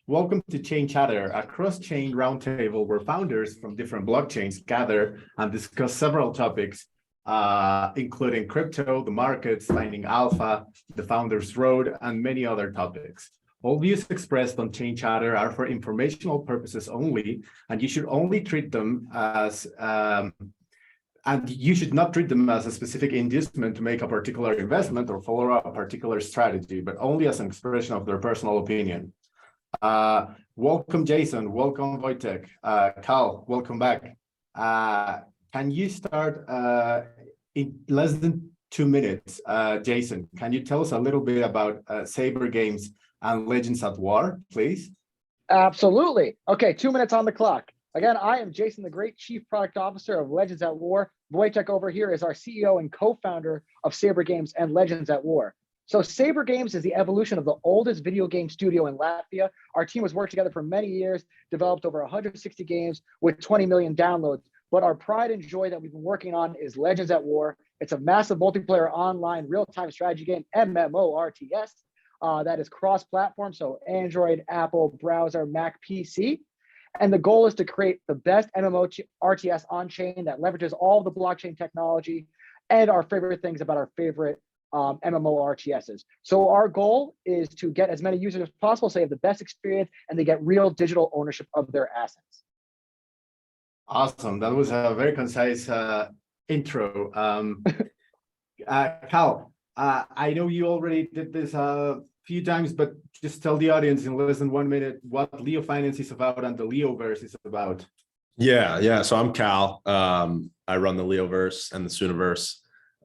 Welcome to Chain Chatter, a cross-chain roundtable where founders from different blockchains gather and discuss several topics, including crypto, the markets, finding alpha, the founder's road, and many other topics. All views expressed on Chain Chatter are for informational purposes only, and you should only treat them as you should not treat them as a specific inducement to make a particular investment or follow a particular strategy, but only as an expression of their personal opinion. Welcome, Jason. Welcome, Wojtek. Cal, welcome back. Can you start in less than 2 minutes? Jason, can you tell us a little bit about Sabre Games and Legends at War, please? Absolutely. Okay, 2 minutes on the clock. Again, I am Jason, the Great, Chief Product Officer of Legends at War. Wojtek over here is our CEO and co-founder of Sabre Games and Legends at War. So Sabre Games is the evolution of the oldest video game studio in Latvia. Our team has worked together for many years, developed over 160 games with 20 million downloads. But our pride and joy that we've been working on is Legends at War. It's a massive multiplayer online real-time strategy game, MMORTS, that is cross-platform, so Android, Apple, browser, Mac, PC. And the goal is to create the best MMORTS on-chain that leverages all the blockchain technology and our favorite things about our favorite MMORTSs. So our goal is to get as many users as possible so they have the best experience and they get real digital ownership of their assets. Awesome. That was a very concise intro. Cal, I know you already did this few times, but just tell the audience in less than 1 minute what Leo Finance is about and the Leoverse is about. Yeah. So I'm Cal. I run the Leoverse and the Sooniverse.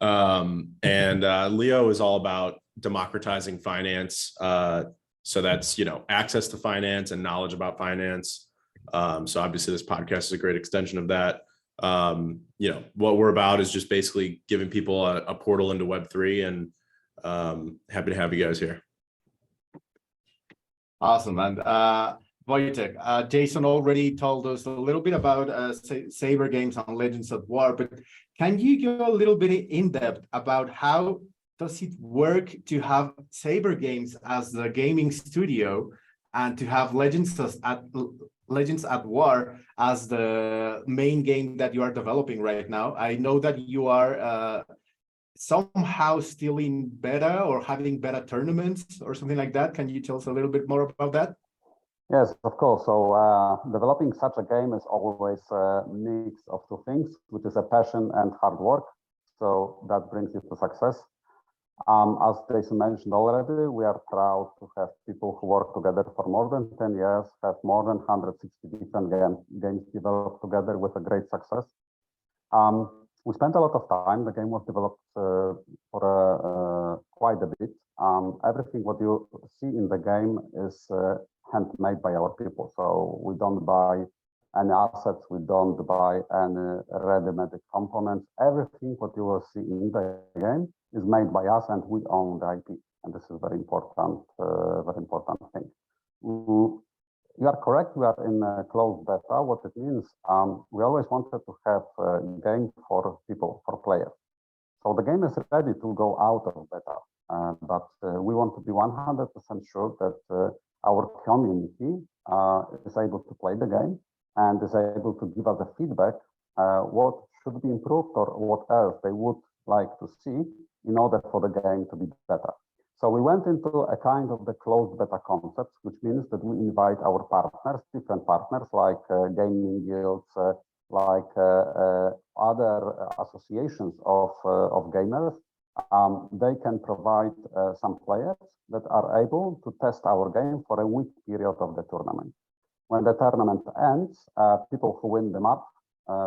Leo is all about democratizing finance. So that's, access to finance and knowledge about finance. So obviously this podcast is a great extension of that. What we're about is just basically giving people a portal into Web3, and happy to have you guys here. Awesome. And Wojtek, Jason already told us a little bit about Sabre Games and Legends at War, but can you go a little bit in depth about how does it work to have Sabre Games as the gaming studio and to have Legends at War as the main game that you are developing right now? I know that you are somehow still in beta or having beta tournaments or something like that. Can you tell us a little bit more about that? Yes, of course. So developing such a game is always a mix of two things, which is a passion and hard work. So that brings you to success. As Jason mentioned already, we are proud to have people who work together for more than 10 years, have more than 160 different games developed together with a great success. We spent a lot of time. The game was developed for quite a bit. Everything what you see in the game is handmade by our people. So we don't buy any assets, we don't buy any ready-made components. Everything what you will see in the game is made by us, and we own the IP. And this is very important thing. You are correct, we are in a closed beta. What it means, we always wanted to have a game for people, for players. So the game is ready to go out of beta, but we want to be 100% sure that our community is able to play the game and is able to give us a feedback, what should be improved or what else they would like to see in order for the game to be better. So we went into a kind of the closed beta concept, which means that we invite our partners, different partners like gaming guilds, like other associations of gamers. They can provide some players that are able to test our game for a week period of the tournament. When the tournament ends, people who win the map,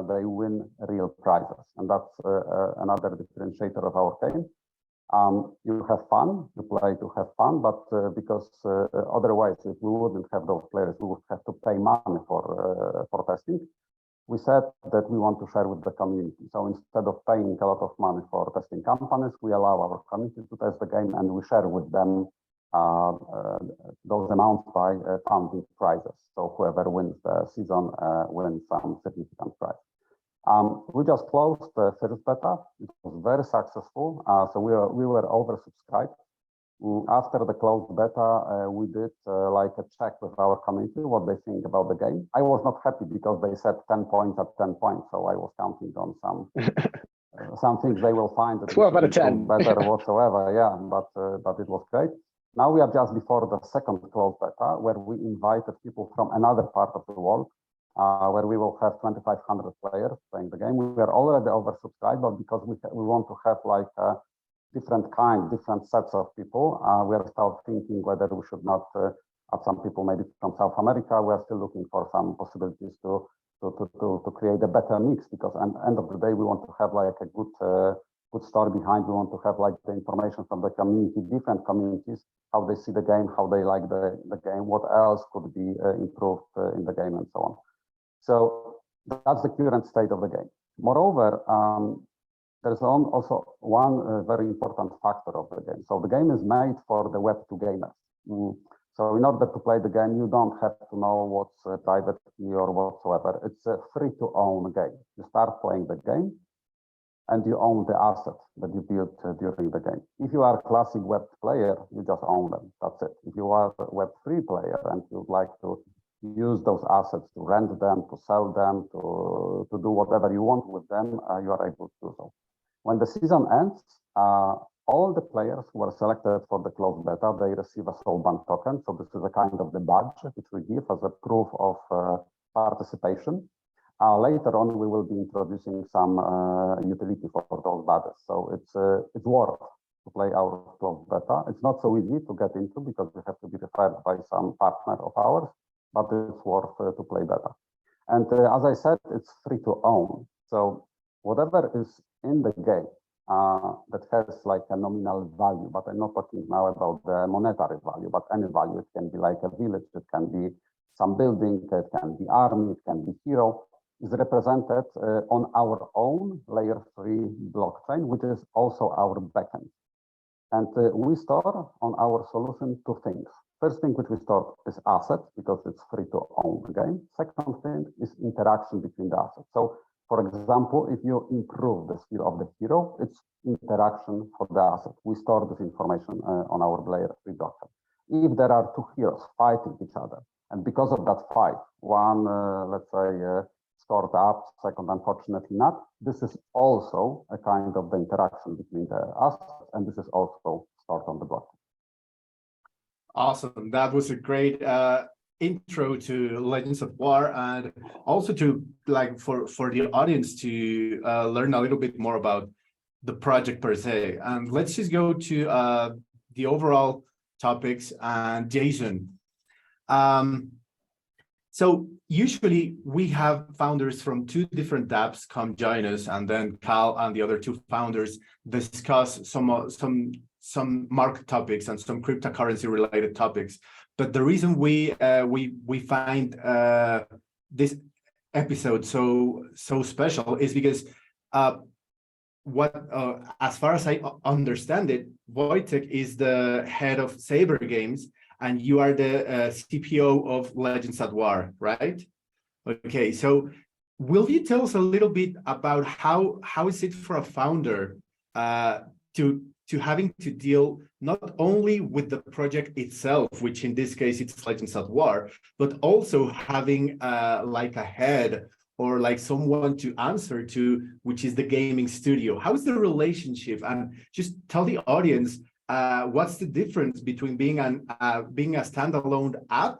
they win real prizes. And that's another differentiator of our game. You have fun, you play to have fun, but because otherwise, if we wouldn't have those players, we would have to pay money for testing. We said that we want to share with the community. So instead of paying a lot of money for testing companies, we allow our community to test the game and we share with them those amounts by founding prizes. So whoever wins the season wins some significant prize. We just closed the first beta. It was very successful. So we were oversubscribed. After the closed beta, we did like a check with our community, what they think about the game. I was not happy because they said 10 points at 10 points. So I was counting on some things they will find that 12 out of 10 better whatsoever. Yeah, but it was great. Now we are just before the second closed beta, where we invited people from another part of the world, where we will have 2,500 players playing the game. We are already oversubscribed, but because we want to have like different sets of people, we are still thinking whether we should not add some people maybe from South America. We are still looking for some possibilities to create a better mix, because at the end of the day, we want to have like a good story behind. We want to have like the information from the community, different communities, how they see the game, how they like the game, what else could be improved in the game, and so on. So that's the current state of the game. Moreover, there's also one very important factor of the game. So the game is made for the Web2 gamers. So in order to play the game, you don't have to know what's private key or whatsoever. It's a free-to-own game. You start playing the game, and you own the assets that you built during the game. If you are a classic Web player, you just own them. That's it. If you are a Web3 player and you'd like to use those assets to rent them, to sell them, to do whatever you want with them, you are able to do so. When the season ends, all the players who are selected for the closed beta, they receive a soulband token. So this is a kind of the badge which we give as a proof of participation. Later on, we will be introducing some utility for those badges. So it's worth to play our closed beta. It's not so easy to get into because we have to be referred by some partner of ours, but it's worth to play beta. And as I said, it's free to own. So whatever is in the game that has like a nominal value, but I'm not talking now about the monetary value, but any value. It can be like a village, it can be some building, it can be army, it can be hero, is represented on our own layer 3 blockchain, which is also our backend. And we store on our solution two things. First thing which we store is assets, because it's free to own the game. Second thing is interaction between the assets. So for example, if you improve the skill of the hero, it's interaction for the asset. We store this information on our layer 3 blockchain. If there are two heroes fighting each other, and because of that fight, one, let's say, stored up, second, unfortunately not, this is also a kind of the interaction between the assets, and this is also stored on the blockchain. Awesome. That was a great intro to Legends of War, and also to like for the audience to learn a little bit more about the project per se. And let's just go to the overall topics. And Jason, so usually we have founders from two different dApps come join us, and then Cal and the other two founders discuss some market topics and some cryptocurrency related topics. But the reason we find this episode so special is because as far as I understand it, Wojtek is the head of Sabre Games, and you are the CPO of Legends at War, right? Okay, so will you tell us a little bit about how is it for a founder to having to deal not only with the project itself, which in this case it's Legends at War, but also having like a head or like someone to answer to, which is the gaming studio? How is the relationship? And just tell the audience what's the difference between being a standalone app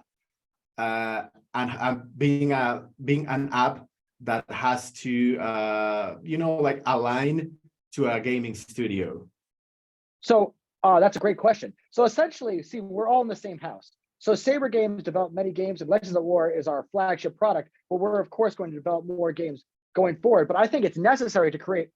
and being an app that has to like align to a gaming studio? So that's a great question. So essentially, see, we're all in the same house. So Sabre Games developed many games, and Legends of War is our flagship product, but we're of course going to develop more games going forward. But I think it's necessary to create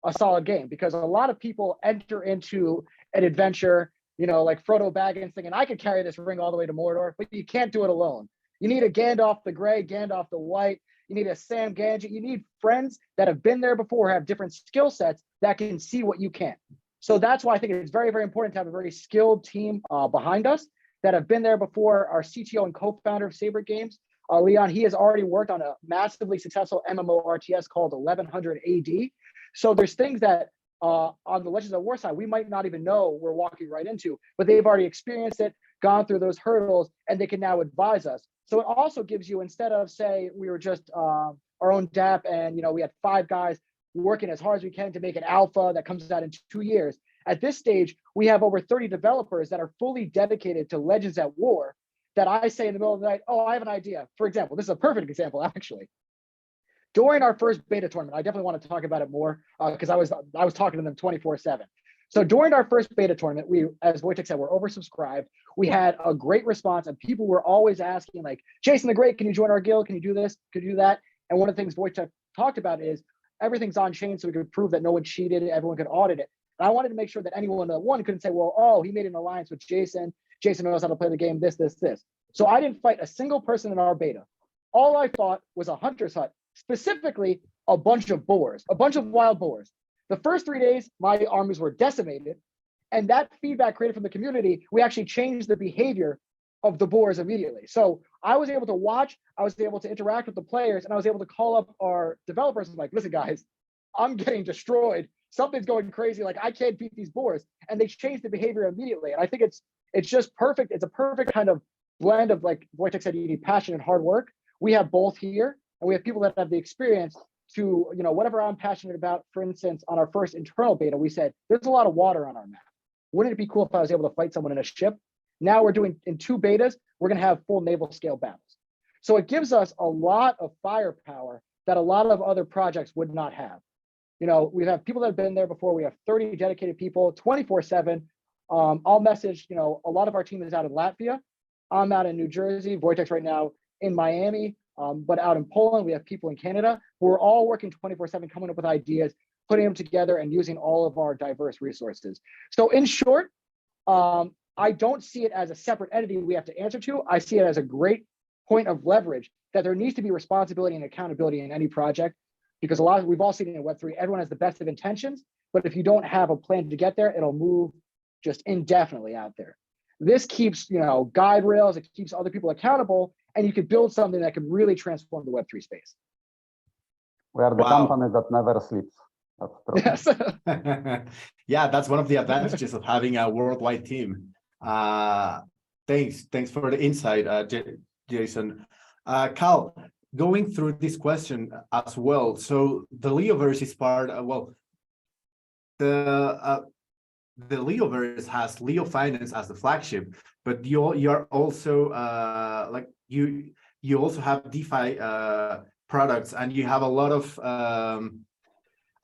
a solid game, because a lot of people enter into an adventure, like Frodo Baggins thinking, I could carry this ring all the way to Mordor, but you can't do it alone. You need a Gandalf the Grey, Gandalf the White, you need a Sam Gadget, you need friends that have been there before, have different skill sets that can see what you can't. So that's why I think it's very, very important to have a very skilled team behind us that have been there before. Our CTO and co-founder of Sabre Games, Leon, he has already worked on a massively successful MMO RTS called 1100 AD. So there's things that on the Legends at War side, we might not even know we're walking right into, but they've already experienced it, gone through those hurdles, and they can now advise us. So it also gives you, instead of say we were just our own DApp and we had 5 guys working as hard as we can to make an alpha that comes out in 2 years. At this stage, we have over 30 developers that are fully dedicated to Legends at War that I say in the middle of the night, oh, I have an idea. For example, this is a perfect example, actually. During our first beta tournament, I definitely want to talk about it more because I was talking to them 24/7. So during our first beta tournament, we, as Wojtek said, we're oversubscribed. We had a great response, and people were always asking, like, Jason the Great, can you join our guild? Can you do this? Can you do that? And one of the things Wojtek talked about is everything's on chain, so we could prove that no one cheated, everyone could audit it. And I wanted to make sure that anyone couldn't say, well, oh, he made an alliance with Jason. Jason knows how to play the game, this. So I didn't fight a single person in our beta. All I fought was a hunter's hut, specifically a bunch of boars, a bunch of wild boars. The first 3 days, my armies were decimated. And that feedback created from the community, we actually changed the behavior of the boars immediately. So I was able to watch, I was able to interact with the players, and I was able to call up our developers and like, listen, guys, I'm getting destroyed. Something's going crazy. Like, I can't beat these boars. And they changed the behavior immediately. And I think it's just perfect. It's a perfect kind of blend of, like Wojtek said, you need passion and hard work. We have both here, and we have people that have the experience to, whatever I'm passionate about. For instance, on our first internal beta, we said, there's a lot of water on our map. Wouldn't it be cool if I was able to fight someone in a ship? Now we're doing, in 2 betas, we're going to have full naval scale battles. So it gives us a lot of firepower that a lot of other projects would not have. We have people that have been there before. We have 30 dedicated people, 24/7. I'll message, a lot of our team is out in Latvia. I'm out in New Jersey. Wojtek's right now in Miami, but out in Poland, we have people in Canada. We're all working 24/7, coming up with ideas, putting them together, and using all of our diverse resources. So in short, I don't see it as a separate entity we have to answer to. I see it as a great point of leverage that there needs to be responsibility and accountability in any project, because we've all seen it in Web3, everyone has the best of intentions, but if you don't have a plan to get there, it'll move just indefinitely out there. This keeps, guide rails, it keeps other people accountable, and you could build something that can really transform the Web3 space. We are the company that never sleeps. That's true. Yes. Yeah, that's one of the advantages of having a worldwide team. Thanks for the insight, Jason. Cal, going through this question as well. So the Leoverse is part. The Leoverse has Leo Finance as the flagship, but you're also you also have DeFi products, and you have a lot of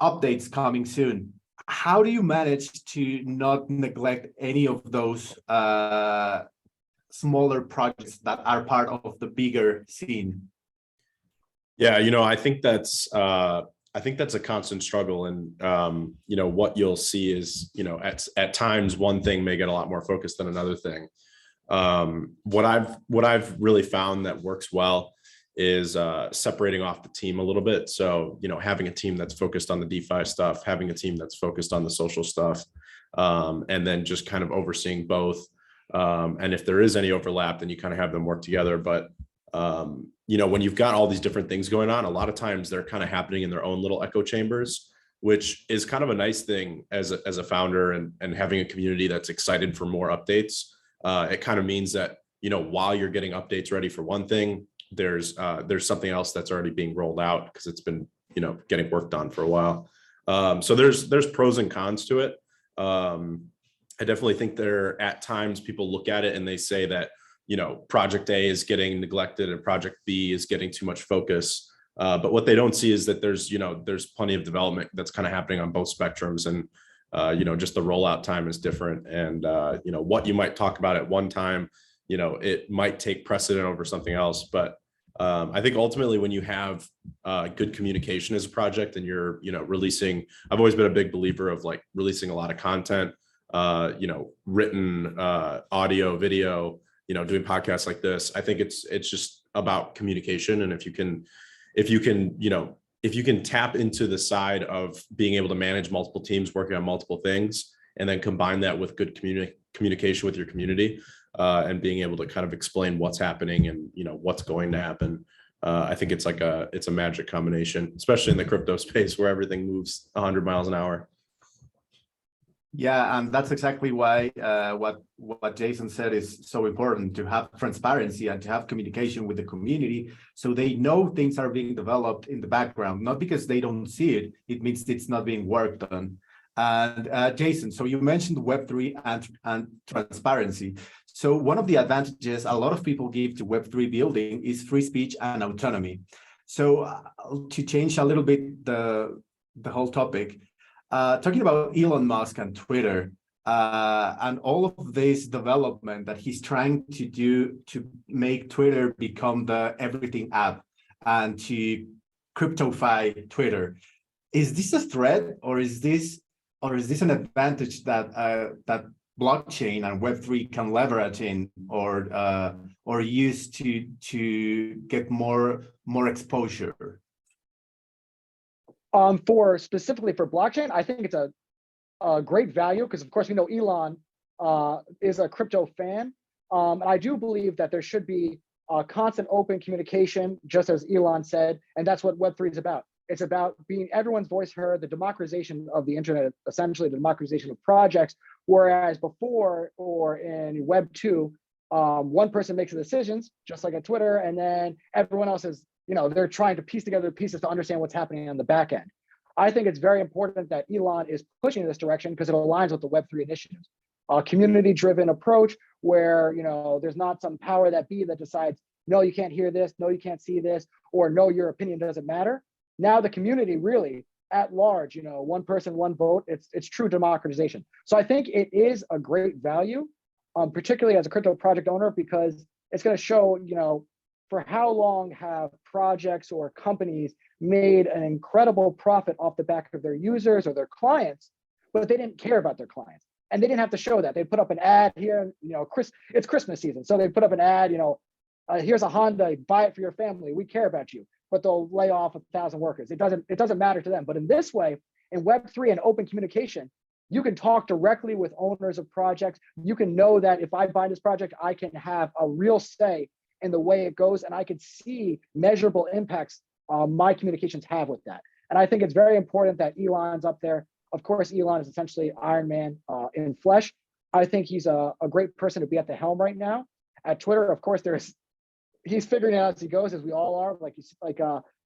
updates coming soon. How do you manage to not neglect any of those smaller projects that are part of the bigger scene? Yeah, I think that's a constant struggle, and what you'll see is at times one thing may get a lot more focused than another thing. What I've really found that works well is separating off the team a little bit. So having a team that's focused on the DeFi stuff, having a team that's focused on the social stuff, and then just kind of overseeing both. And if there is any overlap, then you kind of have them work together. But when you've got all these different things going on, a lot of times they're kind of happening in their own little echo chambers, which is kind of a nice thing as a founder, and having a community that's excited for more updates. It kind of means that, while you're getting updates ready for one thing, there's something else that's already being rolled out because it's been, getting worked on for a while. So there's pros and cons to it. I definitely think there at times people look at it and they say that, project A is getting neglected and project B is getting too much focus. But what they don't see is that there's plenty of development that's kind of happening on both spectrums, and just the rollout time is different. And what you might talk about at one time, it might take precedent over something else. But I think ultimately when you have good communication as a project, and you're releasing, I've always been a big believer of like releasing a lot of content, written, audio, video, doing podcasts like this. I think it's just about communication. And if you can tap into the side of being able to manage multiple teams working on multiple things, and then combine that with good communication with your community, and being able to kind of explain what's happening and what's going to happen, I think it's a magic combination, especially in the crypto space where everything moves 100 miles an hour. Yeah, and that's exactly why what Jason said is so important, to have transparency and to have communication with the community, so they know things are being developed in the background. Not because they don't see it, it means it's not being worked on. And Jason, so you mentioned Web3 and transparency. So one of the advantages a lot of people give to Web3 building is free speech and autonomy. So to change a little bit the whole topic, talking about Elon Musk and Twitter, and all of this development that he's trying to do to make Twitter become the everything app and to cryptofy Twitter. Is this a threat, or is this an advantage that that blockchain and Web3 can leverage in, or use to get more exposure? For specifically for blockchain, I think it's a great value, because of course we know Elon is a crypto fan. And I do believe that there should be constant open communication, just as Elon said, and that's what Web3 is about. It's about being everyone's voice heard, the democratization of the internet, essentially the democratization of projects. Whereas before, or in Web 2, one person makes the decisions, just like at Twitter, and then everyone else is, they're trying to piece together the pieces to understand what's happening on the back end. I think it's very important that Elon is pushing in this direction, because it aligns with the Web3 initiatives. A community-driven approach where, there's not some power that be that decides, no, you can't hear this, no, you can't see this, or no, your opinion doesn't matter. Now the community really at large, one person, one vote, it's true democratization. So I think it is a great value, particularly as a crypto project owner, because it's going to show, for how long have projects or companies made an incredible profit off the back of their users or their clients, but they didn't care about their clients. And they didn't have to show that. They put up an ad here, it's Christmas season. So they put up an ad, here's a Honda, buy it for your family. We care about you. But they'll lay off 1,000 workers. It doesn't matter to them. But in this way, in Web3 and open communication, you can talk directly with owners of projects. You can know that if I buy this project, I can have a real say in the way it goes, and I can see measurable impacts my communications have with that. And I think it's very important that Elon's up there. Of course, Elon is essentially Iron Man in flesh. I think he's a great person to be at the helm right now. At Twitter, of course, he's figuring it out as he goes, as we all are. Like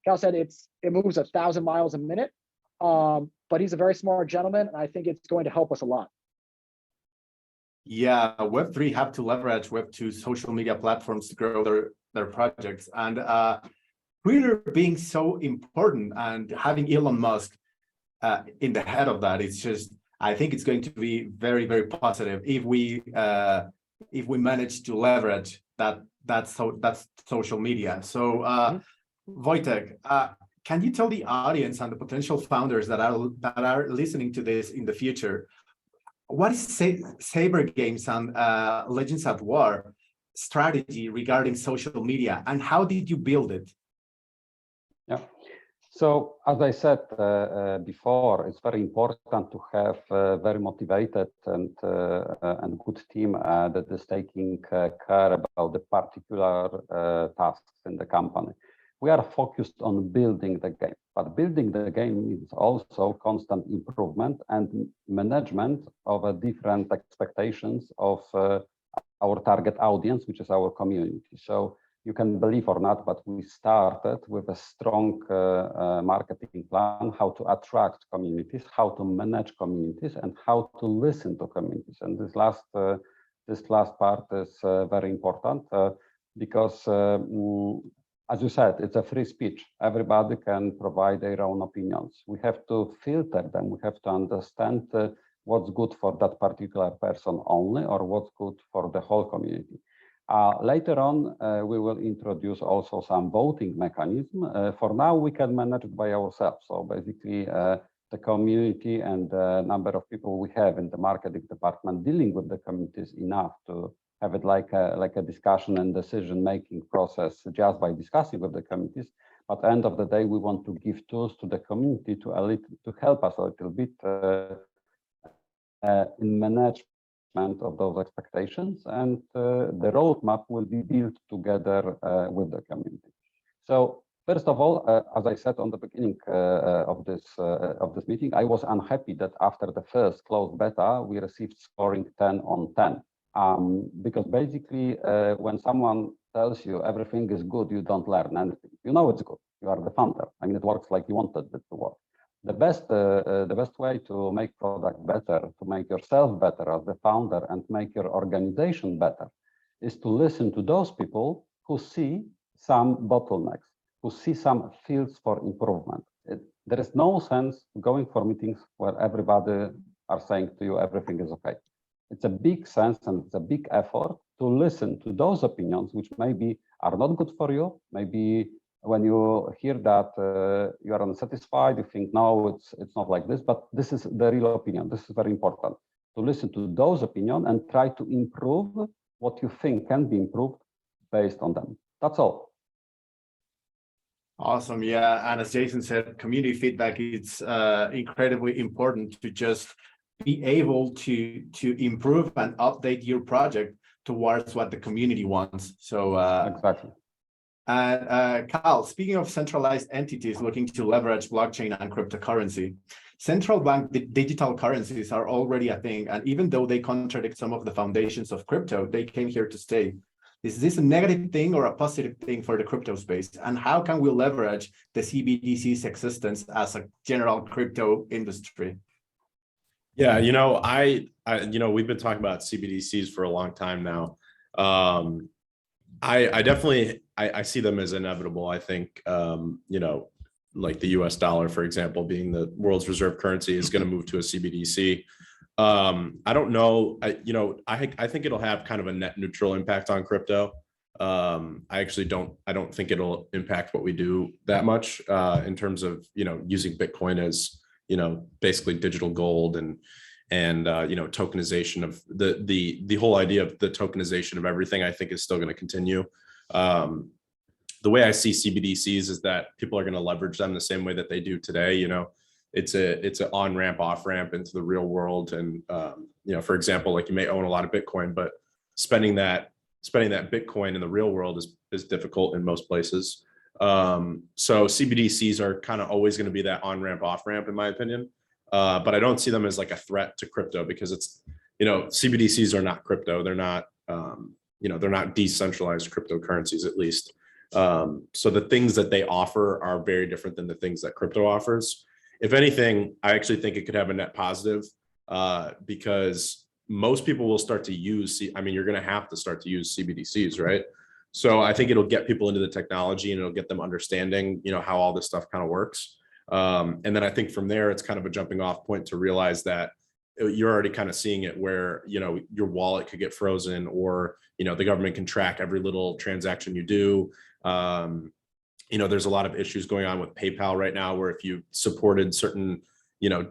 Cal said, it moves 1,000 miles a minute. But he's a very smart gentleman, and I think it's going to help us a lot. Yeah, Web3 have to leverage Web2 social media platforms to grow their projects. And Twitter being so important and having Elon Musk in the head of that, I think it's going to be very, very positive if we manage to leverage that's social media. So Wojtek, can you tell the audience and the potential founders that are listening to this in the future, what is Sabre Games and Legends at War strategy regarding social media, and how did you build it? Yeah. So as I said before, it's very important to have a very motivated and good team that is taking care about the particular tasks in the company. We are focused on building the game, but building the game means also constant improvement and management of different expectations of our target audience, which is our community. So you can believe or not, but we started with a strong marketing plan, how to attract communities, how to manage communities, and how to listen to communities. And this last part is very important because as you said, it's a free speech. Everybody can provide their own opinions. We have to filter them. We have to understand what's good for that particular person only, or what's good for the whole community. Later on, we will introduce also some voting mechanism. For now, we can manage it by ourselves. So basically, the community and the number of people we have in the marketing department dealing with the community is enough to have it like a discussion and decision-making process just by discussing with the communities. But at the end of the day, we want to give tools to the community to help us a little bit in management of those expectations, and the roadmap will be built together with the community. So First of all, as I said on the beginning of this meeting, I was unhappy that after the first closed beta, we received scoring 10 on 10. Because basically, when someone tells you everything is good, you don't learn anything. You know it's good. You are the founder. I mean, it works like you wanted it to work. The best way to make product better, to make yourself better as the founder and make your organization better, is to listen to those people who see some bottlenecks, who see some fields for improvement. There is no sense going for meetings where everybody are saying to you everything is okay. It's a big sense and it's a big effort to listen to those opinions which maybe are not good for you. Maybe when you hear that you are unsatisfied, you think, no, it's not like this, but this is the real opinion. This is very important, to listen to those opinions and try to improve what you think can be improved based on them. That's all. Awesome. Yeah. And as Jason said, community feedback is incredibly important to just be able to improve and update your project towards what the community wants. So exactly. And Kyle, speaking of centralized entities looking to leverage blockchain and cryptocurrency, central bank digital currencies are already a thing. And even though they contradict some of the foundations of crypto, they came here to stay. Is this a negative thing or a positive thing for the crypto space? And how can we leverage the CBDC's existence as a general crypto industry? Yeah, we've been talking about CBDCs for a long time now. I definitely see them as inevitable. I think like the US dollar, for example, being the world's reserve currency, is going to move to a CBDC. I don't know. I think it'll have kind of a net neutral impact on crypto. I don't think it'll impact what we do that much in terms of using Bitcoin as basically digital gold and tokenization of the whole idea of the tokenization of everything. I think is still going to continue. The way I see CBDCs is that people are going to leverage them the same way that they do today. It's an on-ramp, off-ramp into the real world. And, for example, like you may own a lot of Bitcoin, but spending that Bitcoin in the real world is difficult in most places. So CBDCs are kind of always going to be that on-ramp, off-ramp, in my opinion. But I don't see them as like a threat to crypto because CBDCs are not crypto. They're not, they're not decentralized cryptocurrencies, at least. So the things that they offer are very different than the things that crypto offers. If anything, I actually think it could have a net positive because most people will start to use, you're going to have to start to use CBDCs, right? So I think it'll get people into the technology and it'll get them understanding, how all this stuff kind of works. And then I think from there, it's kind of a jumping off point to realize that you're already kind of seeing it where, your wallet could get frozen or, the government can track every little transaction you do. There's a lot of issues going on with PayPal right now, where if you supported certain,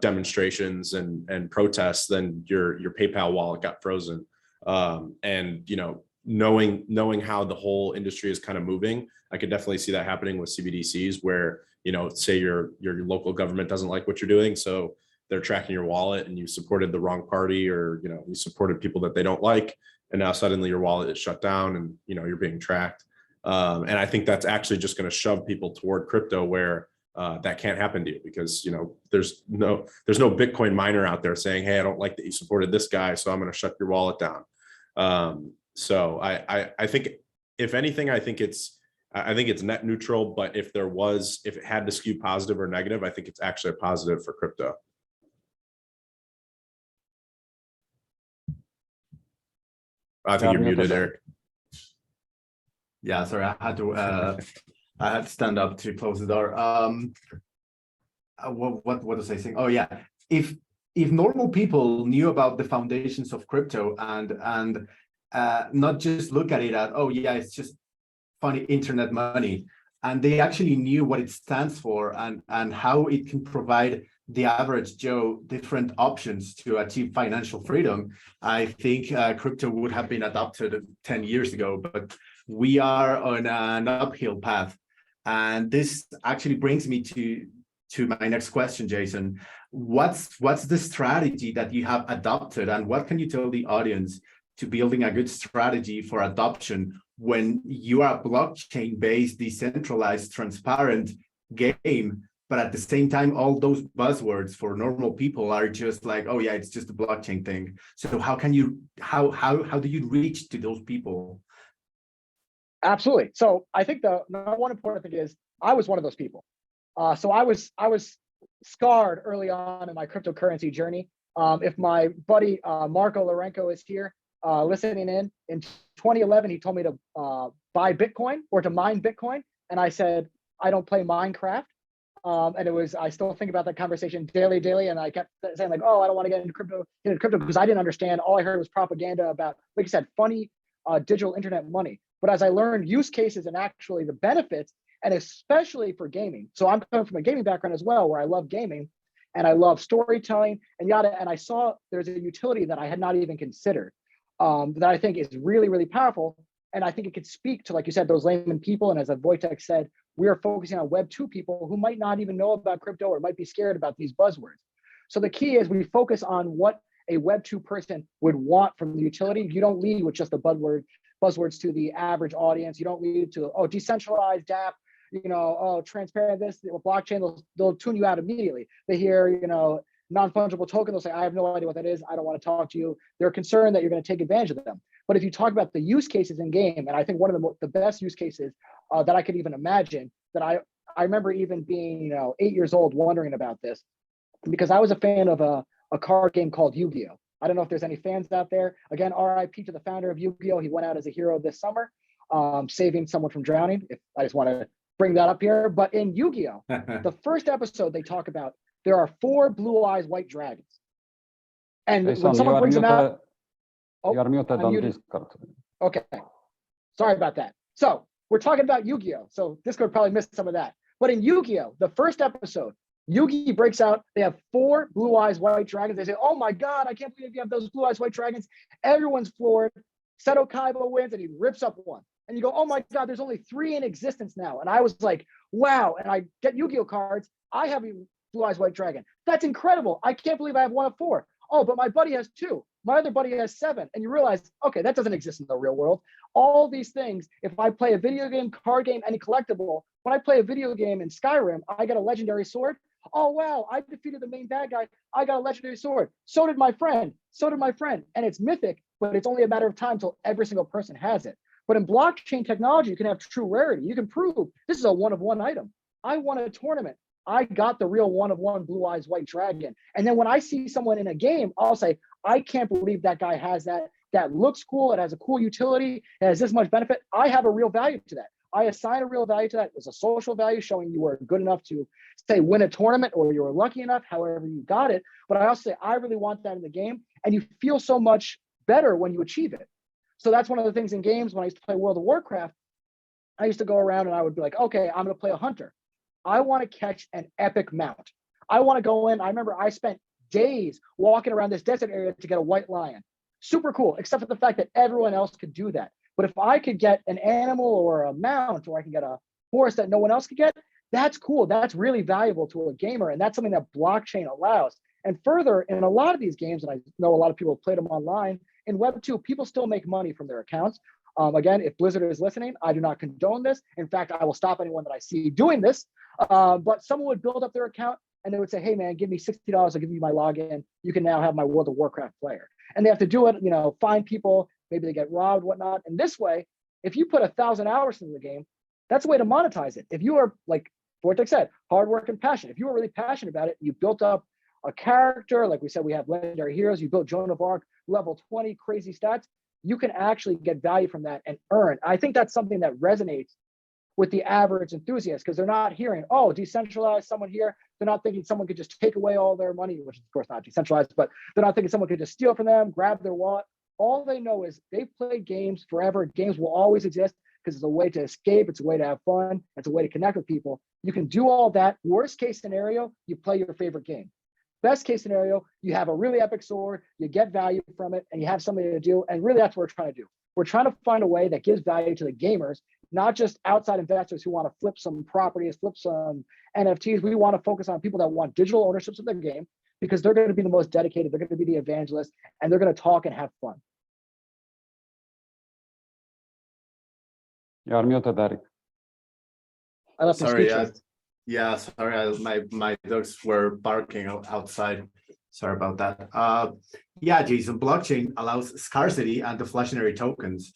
demonstrations and protests, then your PayPal wallet got frozen. And, knowing how the whole industry is kind of moving, I could definitely see that happening with CBDCs where, say your local government doesn't like what you're doing. So they're tracking your wallet and you supported the wrong party or, you supported people that they don't like. And now suddenly your wallet is shut down and, you're being tracked. And I think that's actually just going to shove people toward crypto where that can't happen to you because, there's no Bitcoin miner out there saying, hey, I don't like that you supported this guy, so I'm going to shut your wallet down. So I think, if anything, I think it's net neutral, but if it had to skew positive or negative, I think it's actually a positive for crypto. I think you're muted, Eric. Yeah, sorry, I had to stand up to close the door. What was I saying? Oh yeah, if normal people knew about the foundations of crypto and not just look at it as, oh yeah, it's just funny internet money, and they actually knew what it stands for and how it can provide the average Joe different options to achieve financial freedom, I think crypto would have been adopted 10 years ago, but we are on an uphill path. And this actually brings me to my next question, Jason. What's the strategy that you have adopted, and what can you tell the audience to building a good strategy for adoption when you are a blockchain-based, decentralized, transparent game, but at the same time, all those buzzwords for normal people are just like, oh yeah, it's just a blockchain thing. So how can you, how do you reach to those people? Absolutely. So I think the number one important thing is I was one of those people. So I was scarred early on in my cryptocurrency journey. If my buddy Marco Lorenko is here listening in 2011, he told me to buy Bitcoin or to mine Bitcoin, and I said I don't play Minecraft. And it was, I still think about that conversation daily, and I kept saying like, oh, I don't want to get into crypto because I didn't understand. All I heard was propaganda about, like you said, funny digital internet money. But as I learned use cases and actually the benefits, and especially for gaming. So I'm coming from a gaming background as well, where I love gaming and I love storytelling and yada. And I saw there's a utility that I had not even considered that I think is really, really powerful. And I think it could speak to, like you said, those layman people. And as Wojtek said, we are focusing on Web2 people who might not even know about crypto or might be scared about these buzzwords. So the key is we focus on what a Web2 person would want from the utility. You don't lead with just the buzzwords to the average audience. You don't lead to, oh, decentralized DApp, oh, transparent this, blockchain, they'll tune you out immediately. They hear, non-fungible token, they'll say, I have no idea what that is. I don't want to talk to you. They're concerned that you're going to take advantage of them. But if you talk about the use cases in game, and I think one of the best use cases that I could even imagine, that I remember even being 8 years old wondering about this, because I was a fan of a card game called Yu-Gi-Oh! I don't know if there's any fans out there. Again, RIP to the founder of Yu-Gi-Oh! He went out as a hero this summer, saving someone from drowning. If I just want to bring that up here. But in Yu-Gi-Oh! The first episode, they talk about there are 4 blue eyes white dragons. And Jason, when someone brings them out, you are muted on muted. Discord. Okay, sorry about that. So we're talking about Yu-Gi-Oh! So Discord probably missed some of that. But in Yu-Gi-Oh! The first episode, Yugi breaks out. They have 4 blue eyes white dragons. They say, oh my God, I can't believe you have those blue eyes white dragons. Everyone's floored. Seto Kaiba wins and he rips up one. And you go, oh my God, there's only 3 in existence now. And I was like, wow. And I get Yu-Gi-Oh! Cards. I have a blue eyes white dragon. That's incredible. I can't believe I have 1 of 4. Oh, but my buddy has 2. My other buddy has 7. And you realize, okay, that doesn't exist in the real world. All these things, if I play a video game, card game, any collectible, when I play a video game in Skyrim, I get a legendary sword. Oh, wow, I defeated the main bad guy. I got a legendary sword. So did my friend. So did my friend. And it's mythic, but it's only a matter of time until every single person has it. But in blockchain technology, you can have true rarity. You can prove this is a 1-of-1 item. I won a tournament. I got the real 1-of-1 blue eyes white dragon. And then when I see someone in a game, I'll say, I can't believe that guy has that. That looks cool. It has a cool utility. It has this much benefit. I have a real value to that. I assign a real value to that. It's a social value showing you were good enough to, say, win a tournament or you were lucky enough, however you got it. But I also say, I really want that in the game. And you feel so much better when you achieve it. So that's one of the things in games. When I used to play World of Warcraft, I used to go around and I would be like, okay, I'm going to play a hunter. I want to catch an epic mount. I want to go in. I remember I spent days walking around this desert area to get a white lion. Super cool, except for the fact that everyone else could do that. But if I could get an animal or a mount, or I can get a horse that no one else could get, that's cool. That's really valuable to a gamer. And that's something that blockchain allows. And further, in a lot of these games, and I know a lot of people have played them online, in Web2, people still make money from their accounts. Again, if Blizzard is listening, I do not condone this. In fact, I will stop anyone that I see doing this. But someone would build up their account and they would say, hey man, give me $60, I'll give you my login. You can now have my World of Warcraft player. And they have to do it, find people, maybe they get robbed, whatnot. And this way, if you put 1,000 hours into the game, that's a way to monetize it. If you are, like Wojtek said, hard work and passion. If you are really passionate about it, you built up a character, like we said, we have legendary heroes, you built Joan of Arc, level 20, crazy stats, you can actually get value from that and earn. I think that's something that resonates with the average enthusiast, because they're not hearing, oh, decentralized, someone here. They're not thinking someone could just take away all their money, which is of course not decentralized, but they're not thinking someone could just steal from them, grab their wallet. All they know is they've played games forever. Games will always exist because it's a way to escape. It's a way to have fun. It's a way to connect with people. You can do all that. Worst case scenario, you play your favorite game. Best case scenario, you have a really epic sword, you get value from it, and you have something to do. And really, that's what we're trying to do. We're trying to find a way that gives value to the gamers, not just outside investors who want to flip some properties, flip some NFTs. We want to focus on people that want digital ownerships of their game, because they're going to be the most dedicated, they're going to be the evangelists, and they're going to talk and have fun. You are muted, Eric. I left him Sorry, speechless. yeah, sorry, my dogs were barking outside. Sorry about that. Yeah, Jason, blockchain allows scarcity and deflationary tokens,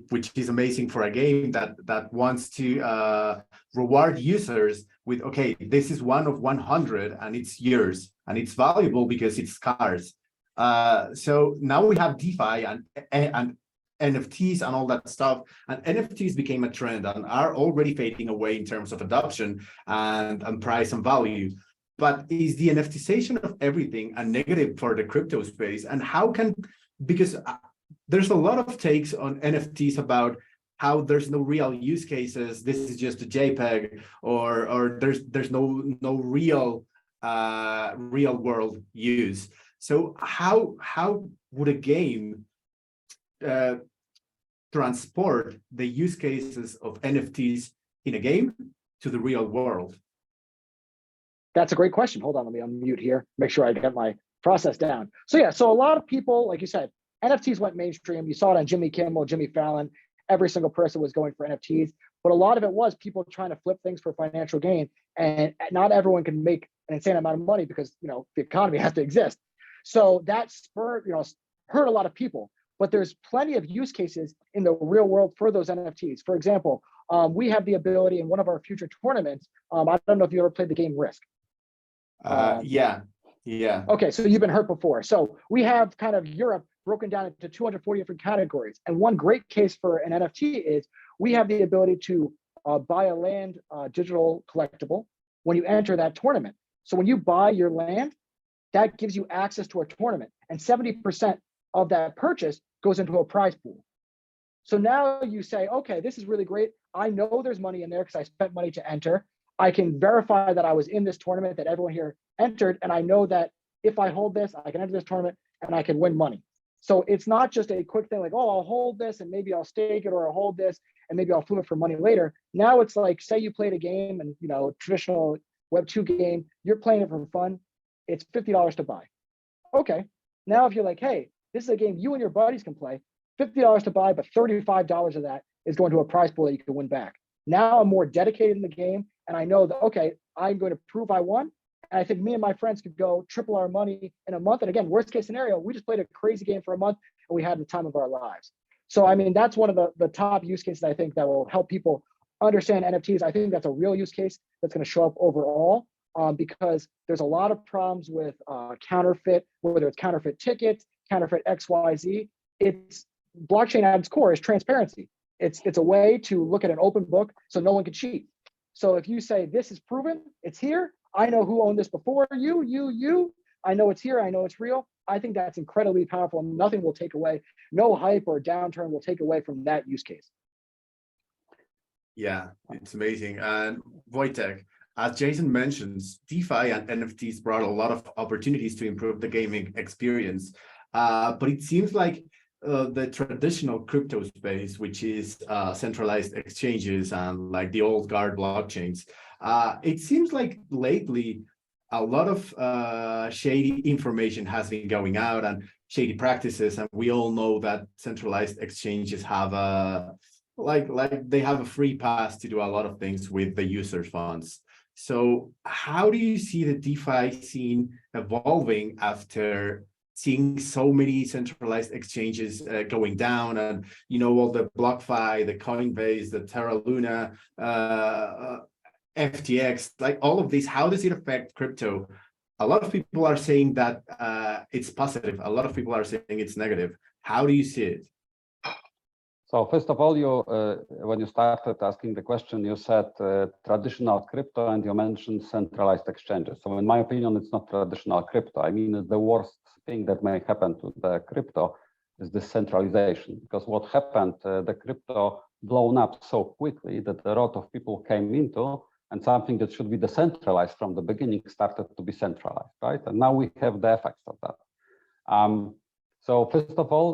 which is amazing for a game that wants to reward users with, okay, this is one of 100 and it's yours and it's valuable because it's scarce. So now we have DeFi and NFTs and all that stuff, and NFTs became a trend and are already fading away in terms of adoption and price and value. But is the NFTization of everything a negative for the crypto space? And how can, because there's a lot of takes on NFTs about how there's no real use cases, this is just a JPEG, or there's no real real world use. So how would a game transport the use cases of NFTs in a game to the real world? That's a great question. Hold on, let me unmute here. Make sure I get my process down. So yeah, so a lot of people, like you said, NFTs went mainstream. You saw it on Jimmy Kimmel, Jimmy Fallon. Every single person was going for NFTs, but a lot of it was people trying to flip things for financial gain. And not everyone can make an insane amount of money because, you know, the economy has to exist. So that spurred, you know, hurt a lot of people. But there's plenty of use cases in the real world for those NFTs. For example, we have the ability in one of our future tournaments. I don't know if you ever played the game Risk. Yeah. Okay, so you've been hurt before. So we have kind of Europe broken down into 240 different categories. And one great case for an NFT is we have the ability to buy a land digital collectible when you enter that tournament. So when you buy your land, that gives you access to a tournament, and 70% of that purchase goes into a prize pool. So now you say, okay, this is really great. I know there's money in there because I spent money to enter. I can verify that I was in this tournament, that everyone here entered, and I know that if I hold this, I can enter this tournament and I can win money. So it's not just a quick thing like, oh, I'll hold this and maybe I'll stake it, or I'll hold this and maybe I'll flip it for money later. Now it's like, say you played a game and, you know, traditional Web2 game, you're playing it for fun. It's $50 to buy. Okay. Now if you're like, hey, this is a game you and your buddies can play, $50 to buy, but $35 of that is going to a prize pool that you can win back. Now I'm more dedicated in the game, and I know that, okay, I'm going to prove I won. And I think me and my friends could go triple our money in a month. And again, worst case scenario, we just played a crazy game for a month and we had the time of our lives. So, I mean, that's one of the top use cases I think that will help people understand NFTs. I think that's a real use case that's going to show up overall, because there's a lot of problems with counterfeit, whether it's counterfeit tickets, counterfeit XYZ. It's blockchain at its core is transparency. It's a way to look at an open book so no one can cheat. So if you say this is proven, it's here, I know who owned this before you, I know it's here, I know it's real. I think that's incredibly powerful. Nothing will take away, no hype or downturn will take away from that use case. Yeah, it's amazing. And Wojtek, as Jason mentions, DeFi and NFTs brought a lot of opportunities to improve the gaming experience. But it seems like the traditional crypto space, which is centralized exchanges and like the old guard blockchains, it seems like lately a lot of shady information has been going out and shady practices, and we all know that centralized exchanges have a like they have a free pass to do a lot of things with the users' funds. So how do you see the DeFi scene evolving after seeing so many centralized exchanges going down, and you know, all the BlockFi, the Coinbase, the Terra Luna, FTX, like all of these? How does it affect crypto? A lot of people are saying that it's positive. A lot of people are saying it's negative. How do you see it? So first of all, you when you started asking the question, you said traditional crypto, and you mentioned centralized exchanges. So in my opinion, it's not traditional crypto. I mean, the worst thing that may happen to the crypto is this centralization, because what happened, the crypto blown up so quickly that a lot of people came into, and something that should be decentralized from the beginning started to be centralized, right? And now we have the effects of that. So first of all,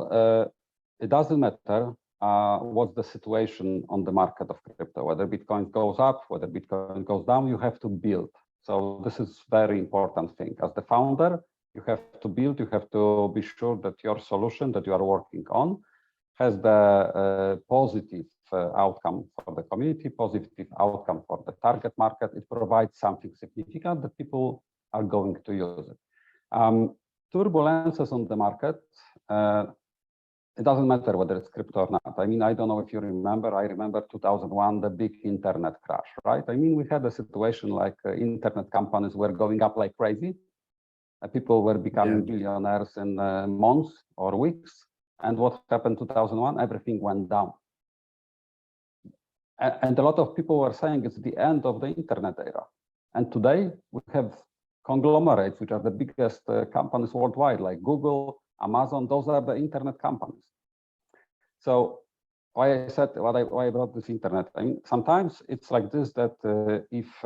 it doesn't matter what's the situation on the market of crypto, whether Bitcoin goes up, whether Bitcoin goes down, you have to build. So this is very important thing. As the founder, you have to build, you have to be sure that your solution that you are working on has the positive outcome for the community, positive outcome for the target market. It provides something significant that people are going to use it. Turbulences on the market, it doesn't matter whether it's crypto or not. I mean, I don't know if you remember, I remember 2001, the big internet crash, right? I mean, we had a situation like internet companies were going up like crazy. People were becoming billionaires in months or weeks. And what happened in 2001? Everything went down. And a lot of people were saying it's the end of the internet era. And today we have conglomerates, which are the biggest companies worldwide, like Google, Amazon. Those are the internet companies. So why I said why I brought this internet? I mean, sometimes it's like this, that if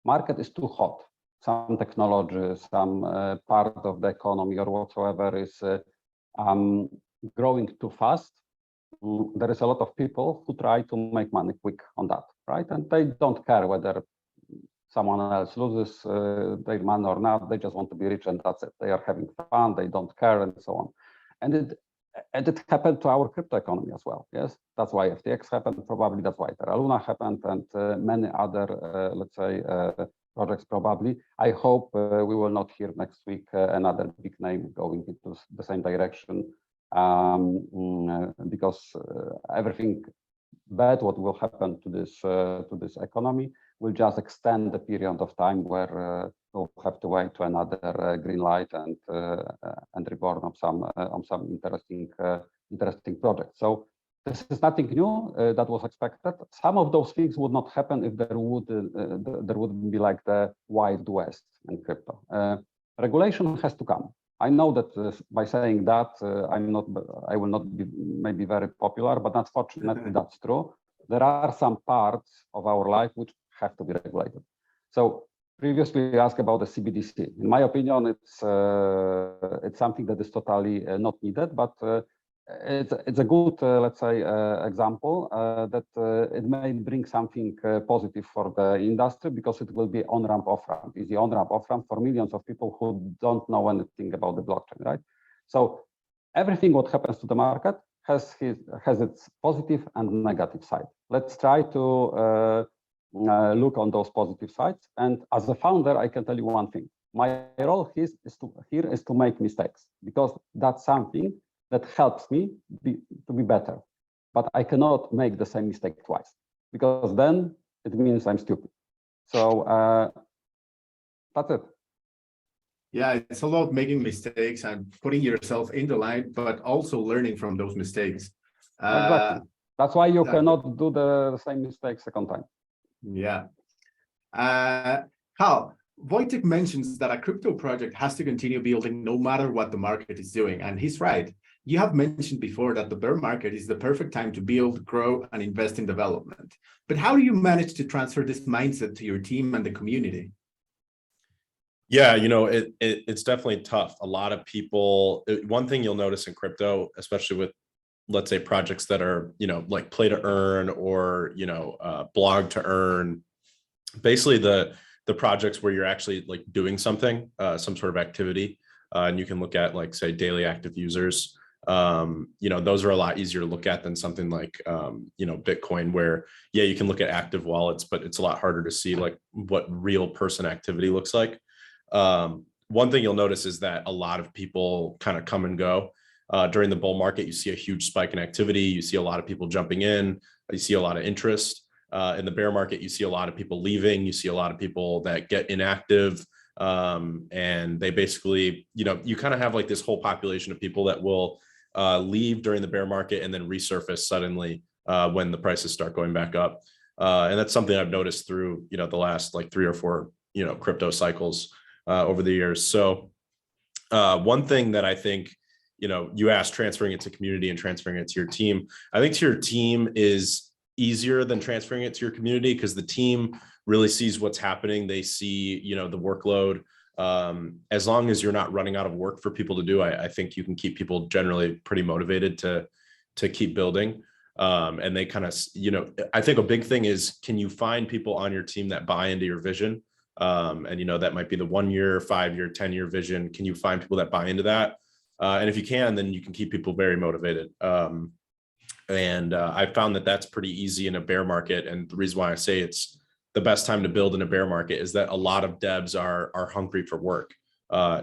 market is too hot, some technology, some part of the economy or whatsoever is growing too fast, there is a lot of people who try to make money quick on that, right? And they don't care whether someone else loses their money or not. They just want to be rich, and that's it. They are having fun. They don't care, and so on. And it happened to our crypto economy as well. Yes, that's why FTX happened. Probably that's why Terra Luna happened, and many other, let's say, projects. Probably. I hope we will not hear next week another big name going into the same direction, because everything bad what will happen to this economy will just extend the period of time where we'll have to wait to another green light and reborn on some interesting projects. So this is nothing new that was expected. Some of those things would not happen if there would be like the Wild West in crypto. Regulation has to come. I know that by saying that, I will not be maybe very popular, but unfortunately that's true. There are some parts of our life which have to be regulated. So previously you asked about the CBDC. In my opinion, it's something that is totally not needed, but it's a good, let's say, example that it may bring something positive for the industry, because it will be on-ramp, off-ramp, easy on-ramp, off-ramp for millions of people who don't know anything about the blockchain, right? So everything what happens to the market has its positive and negative side. Let's try to look on those positive sides. And as a founder, I can tell you one thing. My role here is to make mistakes, because that's something that helps me to be better. But I cannot make the same mistake twice, because then it means I'm stupid. So that's it. Yeah, it's about making mistakes and putting yourself in the line, but also learning from those mistakes. Exactly. That's why you cannot do the same mistake second time. Yeah. Carl, Wojtek mentions that a crypto project has to continue building no matter what the market is doing. And he's right. You have mentioned before that the bear market is the perfect time to build, grow, and invest in development. But how do you manage to transfer this mindset to your team and the community? Yeah, it's definitely tough. A lot of people, one thing you'll notice in crypto, especially with, let's say, projects that are, like play to earn or, blog to earn, basically the projects where you're actually like doing something, some sort of activity, and you can look at, like, say, daily active users. Those are a lot easier to look at than something like, Bitcoin, where, yeah, you can look at active wallets, but it's a lot harder to see like what real person activity looks like. One thing you'll notice is that a lot of people kind of come and go. During the bull market, you see a huge spike in activity. You see a lot of people jumping in. You see a lot of interest. In the bear market, you see a lot of people leaving. You see a lot of people that get inactive. And they basically, you kind of have like this whole population of people that will leave during the bear market and then resurface suddenly when the prices start going back up. And that's something I've noticed through, the last like 3 or 4, crypto cycles over the years. So one thing that I think, you asked, transferring it to community and transferring it to your team. I think to your team is easier than transferring it to your community, because the team really sees what's happening. They see, the workload. As long as you're not running out of work for people to do, I think you can keep people generally pretty motivated to keep building. And they kind of, I think a big thing is, can you find people on your team that buy into your vision? And, that might be the 1 year, 5 year, 10 year vision. Can you find people that buy into that? And if you can, then you can keep people very motivated. I found that that's pretty easy in a bear market. And the reason why I say it's the best time to build in a bear market is that a lot of devs are hungry for work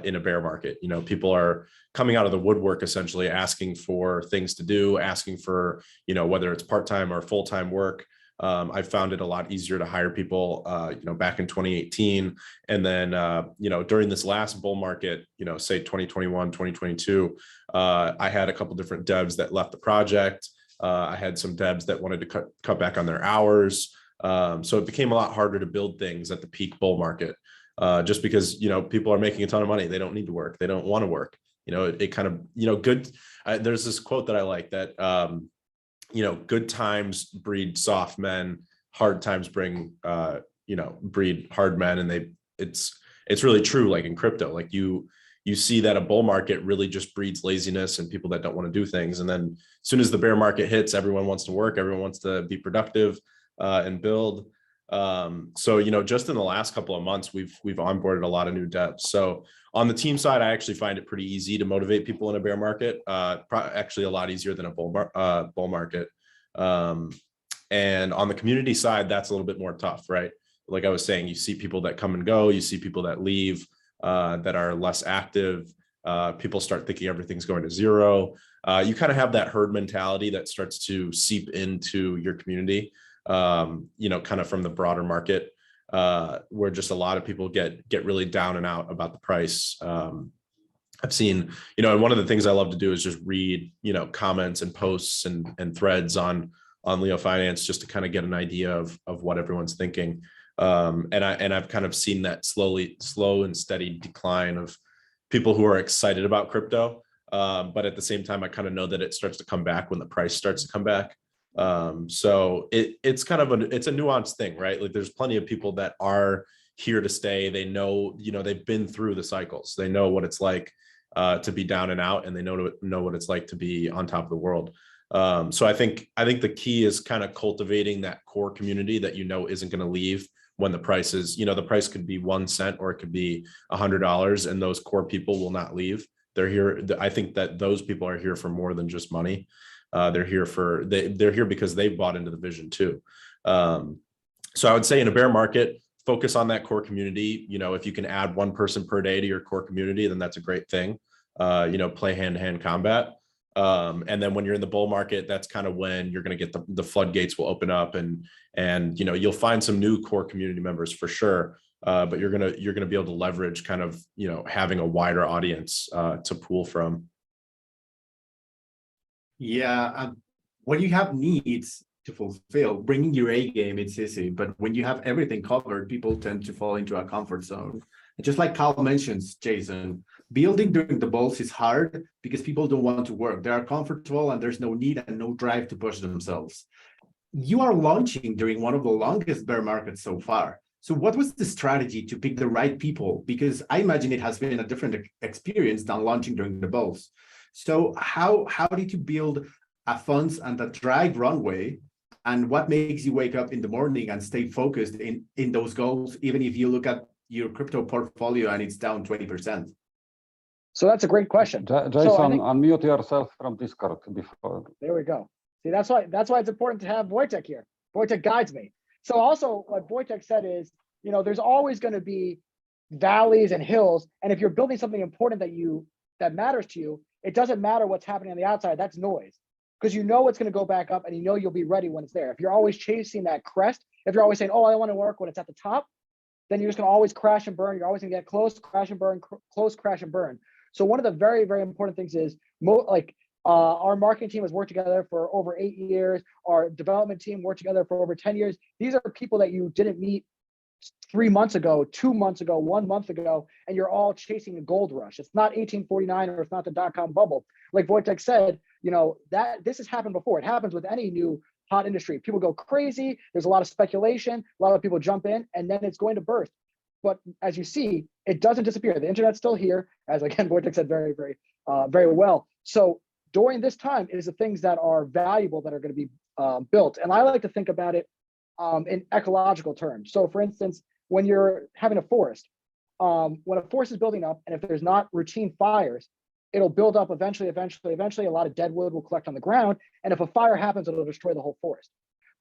in a bear market. You know, people are coming out of the woodwork, essentially asking for things to do, asking for, you know, whether it's part-time or full-time work. I found it a lot easier to hire people, you know, back in 2018. And then, you know, during this last bull market, you know, say 2021, 2022, I had a couple different devs that left the project. I had some devs that wanted to cut back on their hours. So it became a lot harder to build things at the peak bull market, just because, you know, people are making a ton of money. They don't need to work. They don't want to work. You know, it kind of, you know, good. There's this quote that I like that, you know, good times breed soft men, hard times bring, you know, breed hard men. And it's really true. Like in crypto, like you see that a bull market really just breeds laziness and people that don't want to do things. And then as soon as the bear market hits, everyone wants to work, everyone wants to be productive and build. So, you know, just in the last couple of months, we've onboarded a lot of new devs. So on the team side, I actually find it pretty easy to motivate people in a bear market, actually a lot easier than a bull market. And on the community side, that's a little bit more tough, right? Like I was saying, you see people that come and go, you see people that leave, that are less active. People start thinking everything's going to zero. You kind of have that herd mentality that starts to seep into your community, you know, kind of from the broader market, where just a lot of people get really down and out about the price. I've seen, you know, and one of the things I love to do is just read, you know, comments and posts and threads on Leo Finance, just to kind of get an idea of what everyone's thinking. And I've kind of seen that slow and steady decline of people who are excited about crypto. But at the same time, I kind of know that it starts to come back when the price starts to come back. So it's kind of it's a nuanced thing, right? Like there's plenty of people that are here to stay. They know, you know, they've been through the cycles. They know what it's like to be down and out, and they know what it's like to be on top of the world. So I think the key is kind of cultivating that core community that, you know, isn't going to leave when the price is, you know, the price could be 1 cent or it could be $100, and those core people will not leave. They're here. I think that those people are here for more than just money. They're here because they've bought into the vision too. So I would say in a bear market, focus on that core community. You know, if you can add one person per day to your core community, then that's a great thing. You know, play hand-to-hand combat. And then when you're in the bull market, that's kind of when you're going to get the floodgates will open up, and you know, you'll find some new core community members for sure. But you're gonna be able to leverage kind of, you know, having a wider audience to pull from. Yeah, when you have needs to fulfill, bringing your A game, it's easy. But when you have everything covered, people tend to fall into a comfort zone. And just like Carl mentions, Jason, building during the bulls is hard because people don't want to work. They are comfortable and there's no need and no drive to push themselves. You are launching during one of the longest bear markets so far. So what was the strategy to pick the right people? Because I imagine it has been a different experience than launching during the bulls. So how did you build a funds and a dry runway? And what makes you wake up in the morning and stay focused in those goals, even if you look at your crypto portfolio and it's down 20%? So that's a great question. Jason, unmute yourself from Discord before. There we go. See, that's why it's important to have Wojtek here. Wojtek guides me. So also what Wojtek said is, you know, there's always going to be valleys and hills. And if you're building something important that matters to you, it doesn't matter what's happening on the outside. That's noise, because you know it's going to go back up and you know you'll be ready when it's there. If you're always chasing that crest, if you're always saying, oh, I want to work when it's at the top, then you're just going to always crash and burn. You're always going to get close, crash and burn, close, crash and burn. So one of the very, very important things is our marketing team has worked together for over 8 years. Our development team worked together for over 10 years. These are people that you didn't meet 3 months ago, 2 months ago, 1 month ago, and you're all chasing a gold rush. It's not 1849 or it's not the dot-com bubble. Like Wojtek said, you know, that this has happened before. It happens with any new hot industry. People go crazy. There's a lot of speculation. A lot of people jump in, and then it's going to burst. But as you see, it doesn't disappear. The internet's still here, as again, Wojtek said very, very, very well. So during this time, it is the things that are valuable that are going to be built. And I like to think about it in ecological terms. So for instance, when you're having a forest, when a forest is building up, and if there's not routine fires, it'll build up eventually, a lot of dead wood will collect on the ground. And if a fire happens, it'll destroy the whole forest.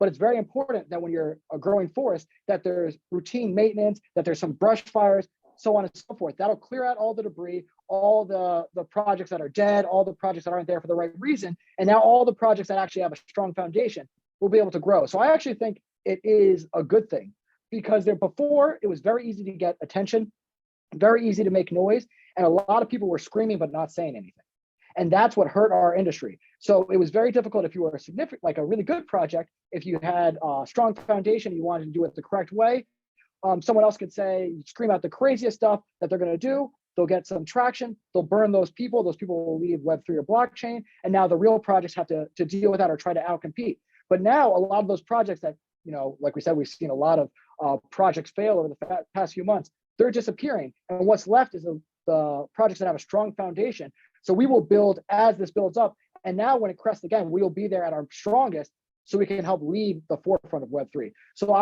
But it's very important that when you're a growing forest, that there's routine maintenance, that there's some brush fires, so on and so forth. That'll clear out all the debris, all the projects that are dead, all the projects that aren't there for the right reason. And now all the projects that actually have a strong foundation will be able to grow. So I actually think it is a good thing, because before it was very easy to get attention, very easy to make noise. And a lot of people were screaming, but not saying anything. And that's what hurt our industry. So it was very difficult if you were a significant, like a really good project, if you had a strong foundation, you wanted to do it the correct way. Someone else could say, scream out the craziest stuff that they're going to do. They'll get some traction. They'll burn those people. Those people will leave Web3 or blockchain. And now the real projects have to deal with that or try to outcompete. But now a lot of those projects that, like we said, we've seen a lot of projects fail over the past few months. They're disappearing. And what's left is the projects that have a strong foundation. So we will build as this builds up. And now when it crests again, we'll be there at our strongest so we can help lead the forefront of Web3. So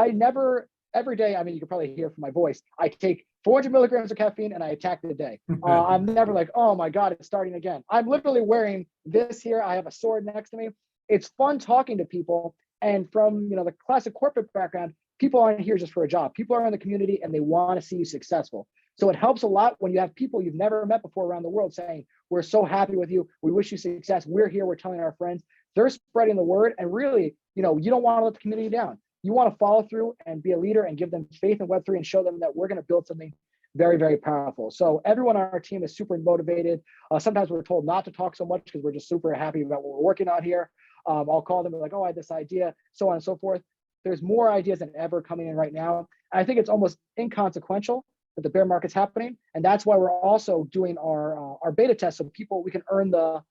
every day, I mean, you can probably hear from my voice, I take 400 milligrams of caffeine and I attack the day. I'm never like, oh my God, it's starting again. I'm literally wearing this here. I have a sword next to me. It's fun talking to people. And from the classic corporate background, people aren't here just for a job. People are in the community and they want to see you successful. So it helps a lot when you have people you've never met before around the world saying, we're so happy with you. We wish you success. We're here. We're telling our friends. They're spreading the word. And really, you don't want to let the community down. You want to follow through and be a leader and give them faith in Web3 and show them that we're going to build something very, very powerful. So everyone on our team is super motivated. Sometimes we're told not to talk so much because we're just super happy about what we're working on here. I'll call them and like, oh, I had this idea, so on and so forth. There's more ideas than ever coming in right now. And I think it's almost inconsequential that the bear market's happening. And that's why we're also doing our beta test so we can earn the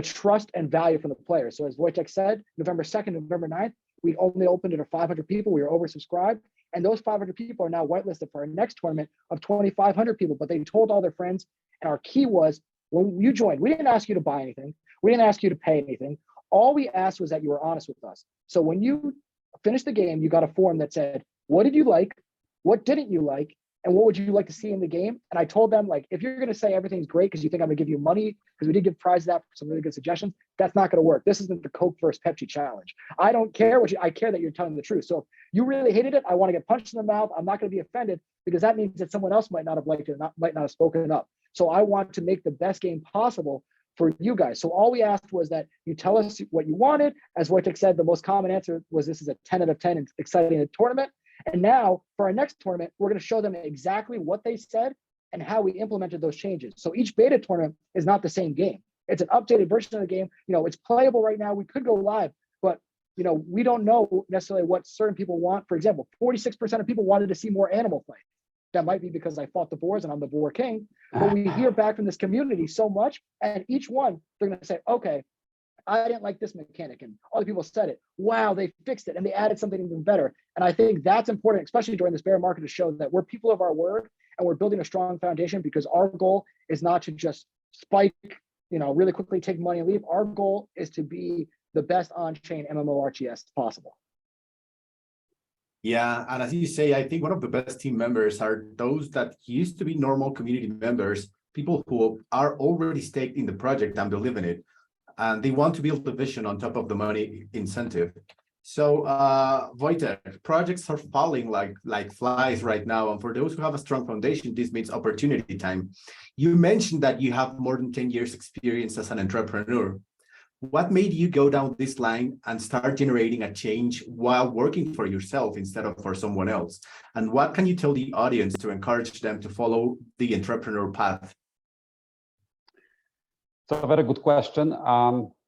trust and value from the players. So as Wojtek said, November 2nd, November 9th, we only opened it to 500 people. We were oversubscribed. And those 500 people are now whitelisted for our next tournament of 2,500 people. But they told all their friends. And our key was, when you joined, we didn't ask you to buy anything. We didn't ask you to pay anything. All we asked was that you were honest with us. So when you finished the game, you got a form that said, what did you like? What didn't you like? And what would you like to see in the game? And I told them, like, if you're going to say everything's great because you think I'm going to give you money, because we did give prizes out for some really good suggestions, that's not going to work. This isn't the Coke versus Pepsi challenge. I don't care I care that you're telling the truth. So if you really hated it, I want to get punched in the mouth. I'm not going to be offended because that means that someone else might not have liked it, might not have spoken up. So I want to make the best game possible for you guys. So all we asked was that you tell us what you wanted. As Wojtek said, the most common answer was this is a 10 out of 10 and exciting tournament. And now for our next tournament, we're going to show them exactly what they said and how we implemented those changes. So each beta tournament is not the same game. It's an updated version of the game. It's playable right now. We could go live, but we don't know necessarily what certain people want. For example, 46% of people wanted to see more animal play. That might be because I fought the boars and I'm the boar king. But we hear back from this community so much, and each one, they're going to say, okay, I didn't like this mechanic, and other people said it. Wow, they fixed it and they added something even better. And I think that's important, especially during this bear market, to show that we're people of our word and we're building a strong foundation, because our goal is not to just spike, really quickly take money and leave. Our goal is to be the best on-chain MMORTS possible. Yeah, and as you say, I think one of the best team members are those that used to be normal community members, people who are already staked in the project and believe in it. And they want to build the vision on top of the money incentive. So Wojtek, projects are falling like flies right now. And for those who have a strong foundation, this means opportunity time. You mentioned that you have more than 10 years experience as an entrepreneur. What made you go down this line and start generating a change while working for yourself instead of for someone else? And what can you tell the audience to encourage them to follow the entrepreneur path? So a very good question.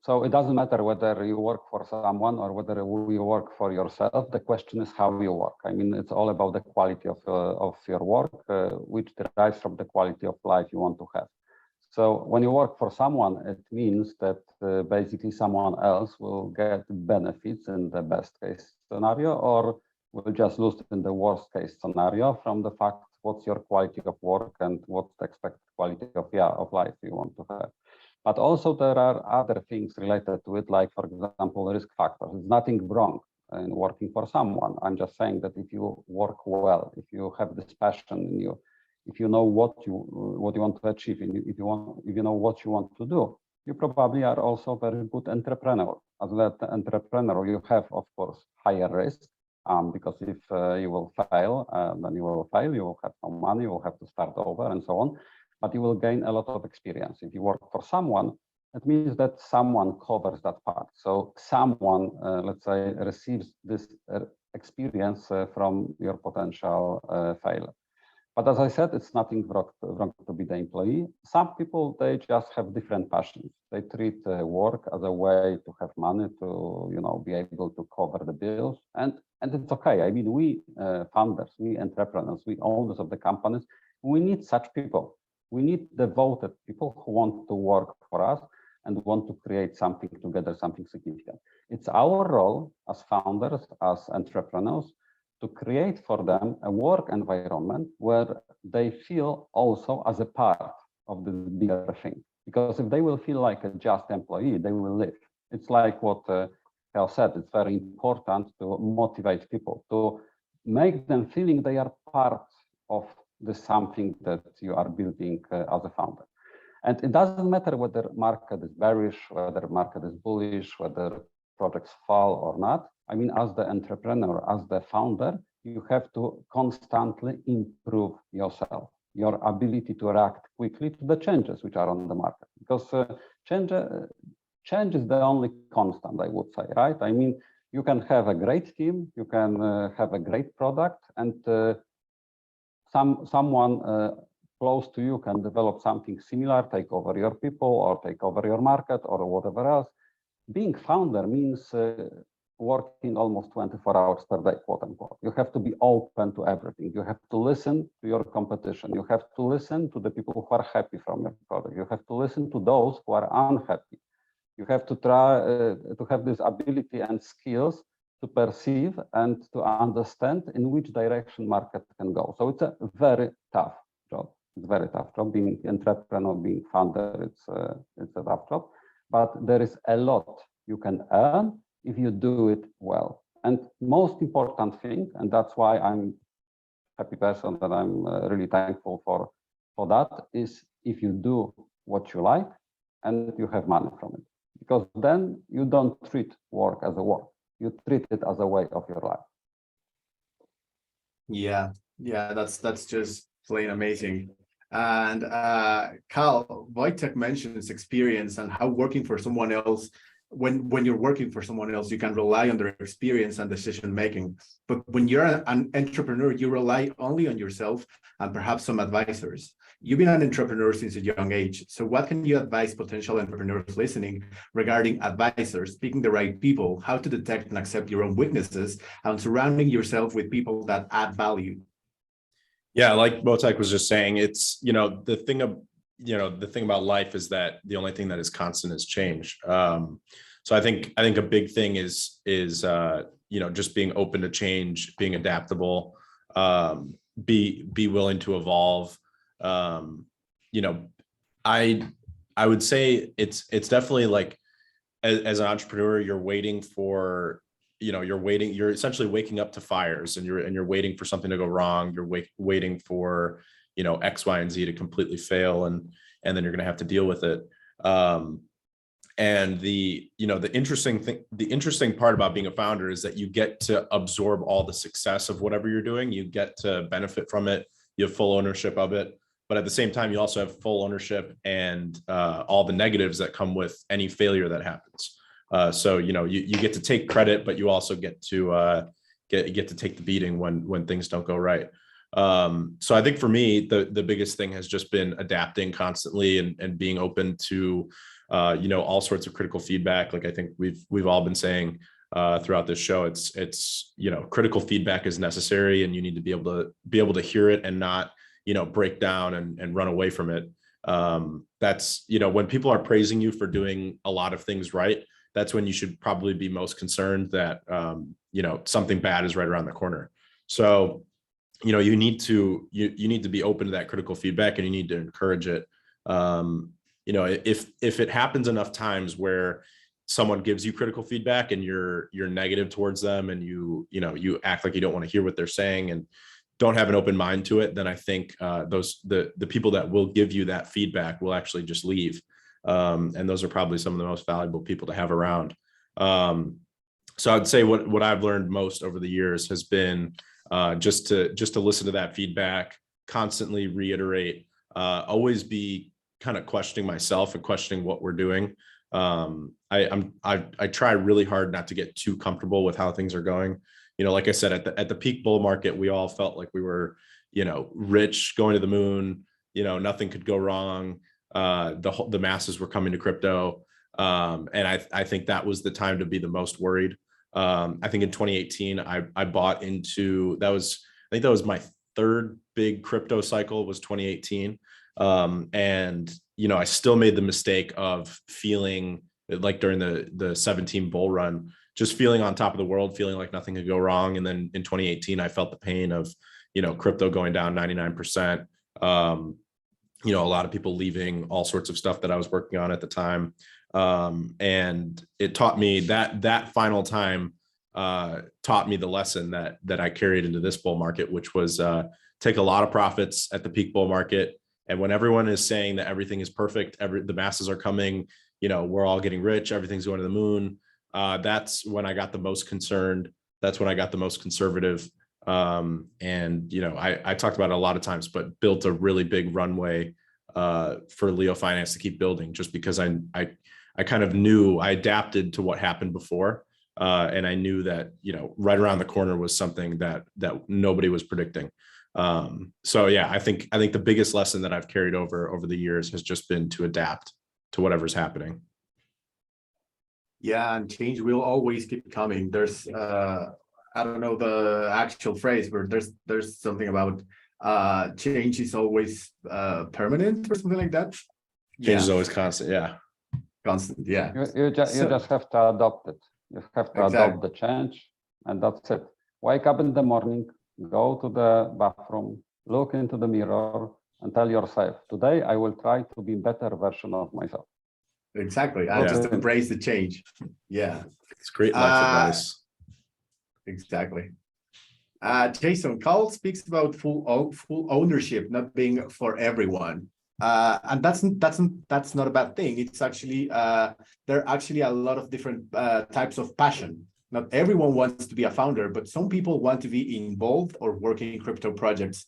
So it doesn't matter whether you work for someone or whether you work for yourself. The question is how you work. I mean, it's all about the quality of your work, which derives from the quality of life you want to have. So when you work for someone, it means that basically someone else will get benefits in the best case scenario, or will just lose in the worst case scenario from the fact what's your quality of work and what's the expected quality of life you want to have. But also there are other things related to it, like, for example, risk factors. There's nothing wrong in working for someone. I'm just saying that if you work well, if you have this passion in you, if you know what you want to achieve, and if you know what you want to do, you probably are also a very good entrepreneur. As that entrepreneur, you have, of course, higher risk, because if you will fail, then you will fail, you will have no money, you will have to start over and so on, but you will gain a lot of experience. If you work for someone, it means that someone covers that part. So someone, let's say, receives this experience from your potential failure. But as I said, it's nothing wrong to be the employee. Some people, they just have different passions. They treat work as a way to have money, to be able to cover the bills, and it's okay. I mean, we founders, we entrepreneurs, we owners of the companies, we need such people. We need devoted people who want to work for us and want to create something together, something significant. It's our role as founders, as entrepreneurs, to create for them a work environment where they feel also as a part of the bigger thing. Because if they will feel like a just employee, they will leave. It's like what Hal said, it's very important to motivate people, to make them feeling they are part of the something that you are building as a founder. And it doesn't matter whether market is bearish, whether market is bullish, whether projects fall or not. I mean, as the entrepreneur, as the founder, you have to constantly improve yourself, your ability to react quickly to the changes which are on the market. Because change is the only constant, I would say, right? I mean, you can have a great team, you can have a great product, and someone close to you can develop something similar, take over your people or take over your market or whatever else. Being founder means working almost 24 hours per day, quote unquote. You have to be open to everything. You have to listen to your competition. You have to listen to the people who are happy from your product. You have to listen to those who are unhappy. You have to try to have this ability and skills to perceive and to understand in which direction market can go. So it's a very tough job. It's a very tough job. Being entrepreneur, being founder, it's a tough job. But there is a lot you can earn if you do it well. And most important thing, and that's why I'm a happy person, that I'm really thankful for that, is if you do what you like and you have money from it. Because then you don't treat work as a work. You treat it as a way of your life. Yeah, that's just plain amazing. And Carl, Wojtek mentions experience and how working for someone else, when you're working for someone else, you can rely on their experience and decision making. But when you're an entrepreneur, you rely only on yourself and perhaps some advisors. You've been an entrepreneur since a young age. So what can you advise potential entrepreneurs listening regarding advisors, picking the right people, how to detect and accept your own weaknesses, and surrounding yourself with people that add value? Yeah, like Wojtek was just saying, it's, the thing about life is that the only thing that is constant is change. So I think a big thing is just being open to change, being adaptable, be willing to evolve. I would say it's definitely like, as an entrepreneur, you're waiting for, you're essentially waking up to fires, and you're waiting for something to go wrong. You're waiting for, X, Y, and Z to completely fail, and then you're going to have to deal with it. And the interesting part about being a founder is that you get to absorb all the success of whatever you're doing. You get to benefit from it. You have full ownership of it. But at the same time, you also have full ownership and all the negatives that come with any failure that happens. So you get to take credit, but you also get to take the beating when things don't go right. So I think for me, the biggest thing has just been adapting constantly and being open to all sorts of critical feedback. Like I think we've all been saying throughout this show, it's critical feedback is necessary, and you need to be able to hear it and not break down and run away from it. That's when people are praising you for doing a lot of things right, that's when you should probably be most concerned that something bad is right around the corner. So you need to be open to that critical feedback, and you need to encourage it. If it happens enough times where someone gives you critical feedback and you're negative towards them, and you act like you don't want to hear what they're saying, and don't have an open mind to it, then I think the people that will give you that feedback will actually just leave. And those are probably some of the most valuable people to have around. So I'd say what I've learned most over the years has been just to listen to that feedback, constantly reiterate, always be kind of questioning myself and questioning what we're doing. I try really hard not to get too comfortable with how things are going. You know, like I said, at the peak bull market, we all felt like we were, you know, rich, going to the moon. You know, nothing could go wrong. The masses were coming to crypto, and I think that was the time to be the most worried. I think in 2018, I bought into I think that was my third big crypto cycle, was 2018. And you know, I still made the mistake of feeling like during the 17 bull run, just feeling on top of the world, feeling like nothing could go wrong. And then in 2018, I felt the pain of, you know, crypto going down 99%. You know, a lot of people leaving, all sorts of stuff that I was working on at the time. And it taught me that final time taught me the lesson that I carried into this bull market, which was take a lot of profits at the peak bull market. And when everyone is saying that everything is perfect, the masses are coming, you know, we're all getting rich, everything's going to the moon. That's when I got the most concerned. That's when I got the most conservative. And, you know, I talked about it a lot of times, but built a really big runway for Leo Finance to keep building, just because I kind of knew, I adapted to what happened before. And I knew that, you know, right around the corner was something that nobody was predicting. So yeah, I think the biggest lesson that I've carried over the years has just been to adapt to whatever's happening. Yeah, and change will always keep coming. There's I don't know the actual phrase, but there's something about change is always permanent or something like that. Change is always constant. Yeah. Constant. Yeah. You just have to adopt it. You have to adopt the change, and that's it. Wake up in the morning, go to the bathroom, look into the mirror, and tell yourself, today I will try to be a better version of myself. Exactly. I just embrace the change. Yeah. It's great life advice. Exactly. Jason, Carl speaks about full ownership not being for everyone. And that's not a bad thing. It's actually there are actually a lot of different types of passion. Not everyone wants to be a founder, but some people want to be involved or working in crypto projects.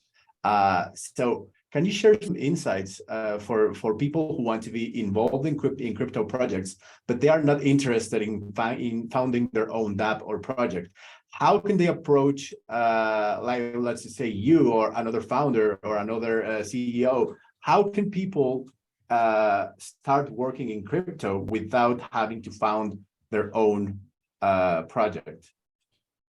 So can you share some insights for people who want to be involved in crypto projects, but they are not interested in founding their own dApp or project? How can they approach, like, let's just say you or another founder or another CEO? How can people start working in crypto without having to found their own project?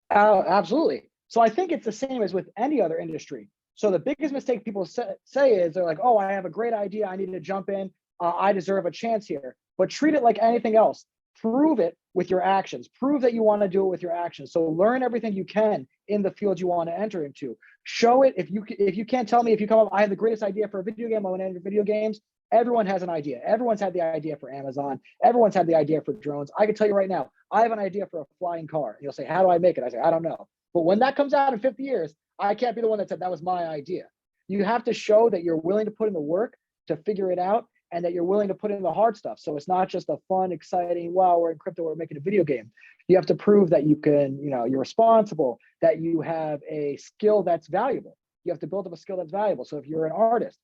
Absolutely. So I think it's the same as with any other industry. So the biggest mistake people say is they're like, oh, I have a great idea, I need to jump in, I deserve a chance here. But treat it like anything else. Prove it with your actions. Prove that you want to do it with your actions. So learn everything you can in the field you want to enter into. Show it. If you can't tell me, if you come up, I have the greatest idea for a video game, I want to enter video games. Everyone has an idea. Everyone's had the idea for Amazon. Everyone's had the idea for drones. I can tell you right now, I have an idea for a flying car. You'll say, how do I make it? I say, I don't know. But when that comes out in 50 years, I can't be the one that said that was my idea. You have to show that you're willing to put in the work to figure it out, and that you're willing to put in the hard stuff. So it's not just a fun, exciting, wow, we're in crypto, we're making a video game. You have to prove that you can, you're responsible, that you have a skill that's valuable. You have to build up a skill that's valuable. So if you're an artist,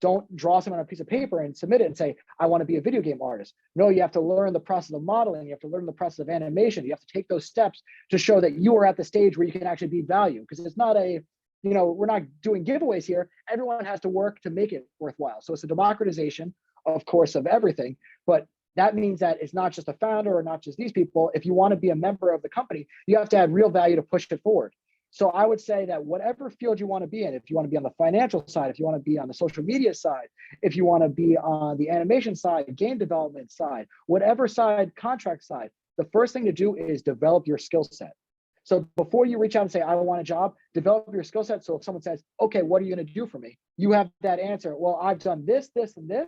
don't draw something on a piece of paper and submit it and say, I want to be a video game artist. No, you have to learn the process of modeling. You have to learn the process of animation. You have to take those steps to show that you are at the stage where you can actually be value. Because it's not we're not doing giveaways here. Everyone has to work to make it worthwhile. So it's a democratization, of course, of everything. But that means that it's not just a founder or not just these people. If you want to be a member of the company, you have to add real value to push it forward. So I would say that whatever field you want to be in, if you want to be on the financial side, if you want to be on the social media side, if you want to be on the animation side, game development side, whatever side, contract side, the first thing to do is develop your skill set. So before you reach out and say, I want a job, develop your skill set. So if someone says, okay, what are you going to do for me? You have that answer. Well, I've done this, this, and this.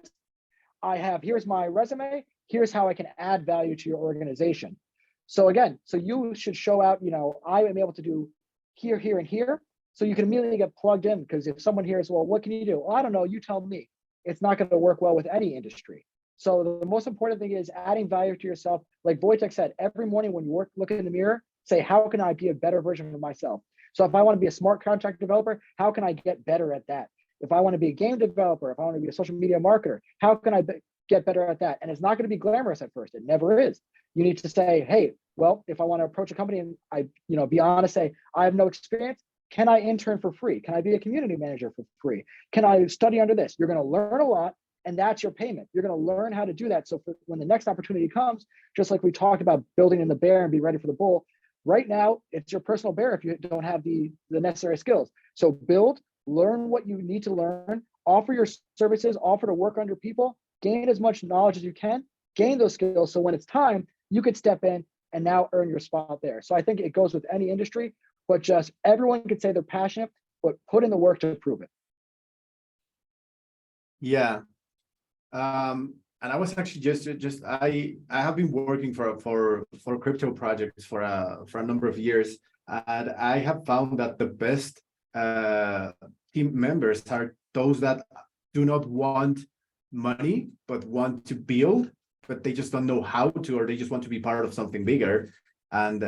Here's my resume. Here's how I can add value to your organization. So again, so you should show out, I am able to do here, here, and here. So you can immediately get plugged in, because if someone hears, well, what can you do? Well, I don't know, you tell me. It's not going to work well with any industry. So the most important thing is adding value to yourself. Like Wojtek said, every morning when you look in the mirror, say, how can I be a better version of myself? So if I want to be a smart contract developer, how can I get better at that? If I want to be a game developer, if I want to be a social media marketer, how can I get better at that? And it's not going to be glamorous at first. It never is. You need to say, hey, well, if I want to approach a company and I, be honest, say, I have no experience. Can I intern for free? Can I be a community manager for free? Can I study under this? You're going to learn a lot, and that's your payment. You're going to learn how to do that. So when the next opportunity comes, just like we talked about building in the bear and be ready for the bull, right now, it's your personal bear if you don't have the necessary skills. So build, learn what you need to learn, offer your services, offer to work under people, gain as much knowledge as you can, gain those skills. So when it's time, you could step in and now earn your spot there. So I think it goes with any industry, but just everyone could say they're passionate, but put in the work to prove it. Yeah. And I was actually I have been working for crypto projects for a number of years, and I have found that the best team members are those that do not want money but want to build, but they just don't know how to, or they just want to be part of something bigger, and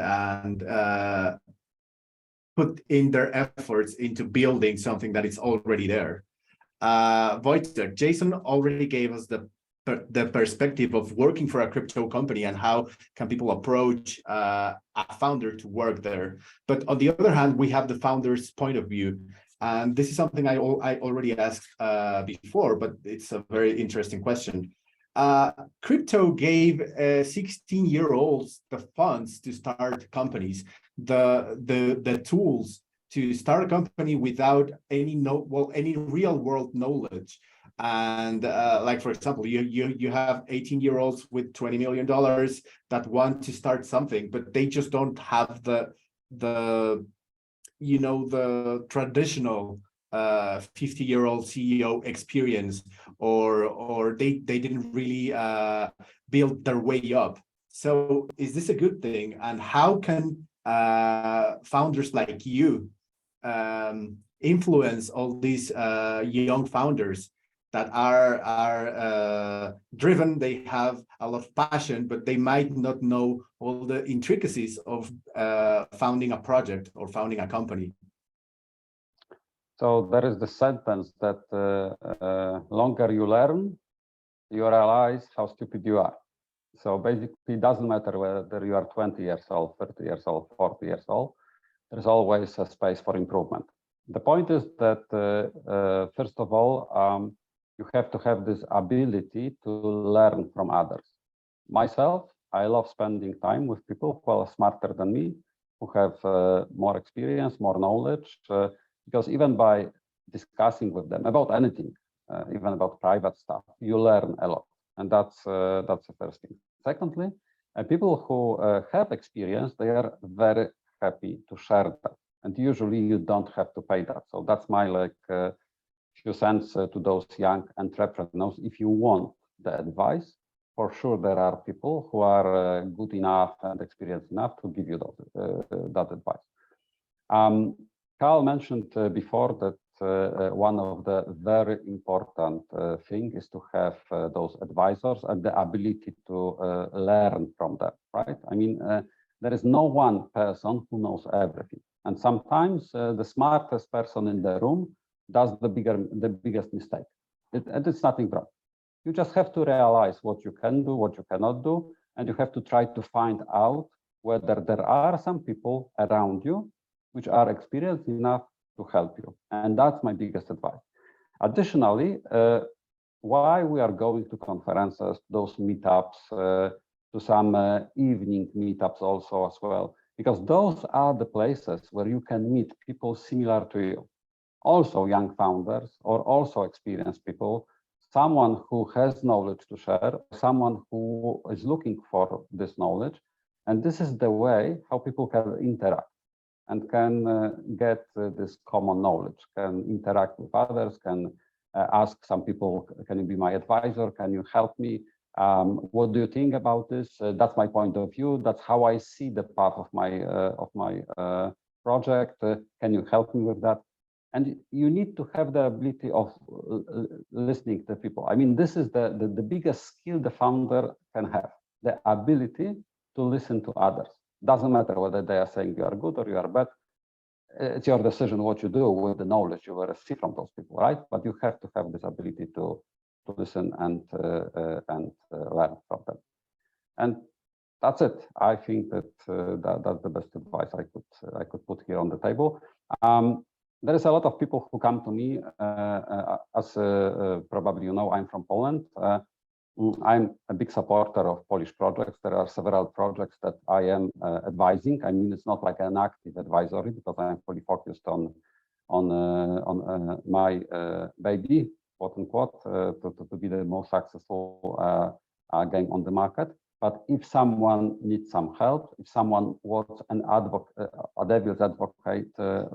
put in their efforts into building something that is already there. Wojtek, Jason already gave us the perspective of working for a crypto company and how can people approach a founder to work there. But on the other hand, we have the founder's point of view. And this is something I already asked before, but it's a very interesting question. Crypto gave 16-year-olds the funds to start companies, the tools to start a company without any real world knowledge. And like, for example, you have 18-year-olds with $20 million that want to start something, but they just don't have the traditional 50-year-old CEO experience, or they didn't really build their way up. So is this a good thing? And how can founders like you influence all these young founders that are driven? They have a lot of passion, but they might not know all the intricacies of founding a project or founding a company. So there is the sentence that longer you learn, you realize how stupid you are. So basically, it doesn't matter whether you are 20 years old, 30 years old, 40 years old, there's always a space for improvement. The point is that, first of all, you have to have this ability to learn from others. Myself, I love spending time with people who are smarter than me, who have more experience, more knowledge, because even by discussing with them about anything, even about private stuff, you learn a lot. And that's the first thing. Secondly, people who have experience, they are very happy to share that. And usually you don't have to pay that. So that's my few cents to those young entrepreneurs. If you want the advice, for sure there are people who are good enough and experienced enough to give you that advice. Carl mentioned before that one of the very important thing is to have those advisors and the ability to learn from them, right? I mean, there is no one person who knows everything. And sometimes the smartest person in the room does the biggest mistake. And it's nothing wrong. You just have to realize what you can do, what you cannot do, and you have to try to find out whether there are some people around you which are experienced enough to help you. And that's my biggest advice. Additionally, why we are going to conferences, those meetups, to some evening meetups also as well, because those are the places where you can meet people similar to you. Also young founders or also experienced people, someone who has knowledge to share, someone who is looking for this knowledge. And this is the way how people can interact and can get this common knowledge, can interact with others, can ask some people, can you be my advisor? Can you help me? What do you think about this? That's my point of view. That's how I see the path of my project. Can you help me with that? And you need to have the ability of listening to people. I mean, this is the biggest skill the founder can have, the ability to listen to others. Doesn't matter whether they are saying you are good or you are bad. It's your decision what you do with the knowledge you will receive from those people, right? But you have to have this ability to listen and learn from them. And that's it. I think that, that's the best advice I could put here on the table. There is a lot of people who come to me, as probably you know, I'm from Poland. I'm a big supporter of Polish projects. There are several projects that I am advising. I mean, it's not like an active advisory because I'm fully focused on my baby, quote unquote, to be the most successful game on the market. But if someone needs some help, if someone wants an advocate, a devil's advocate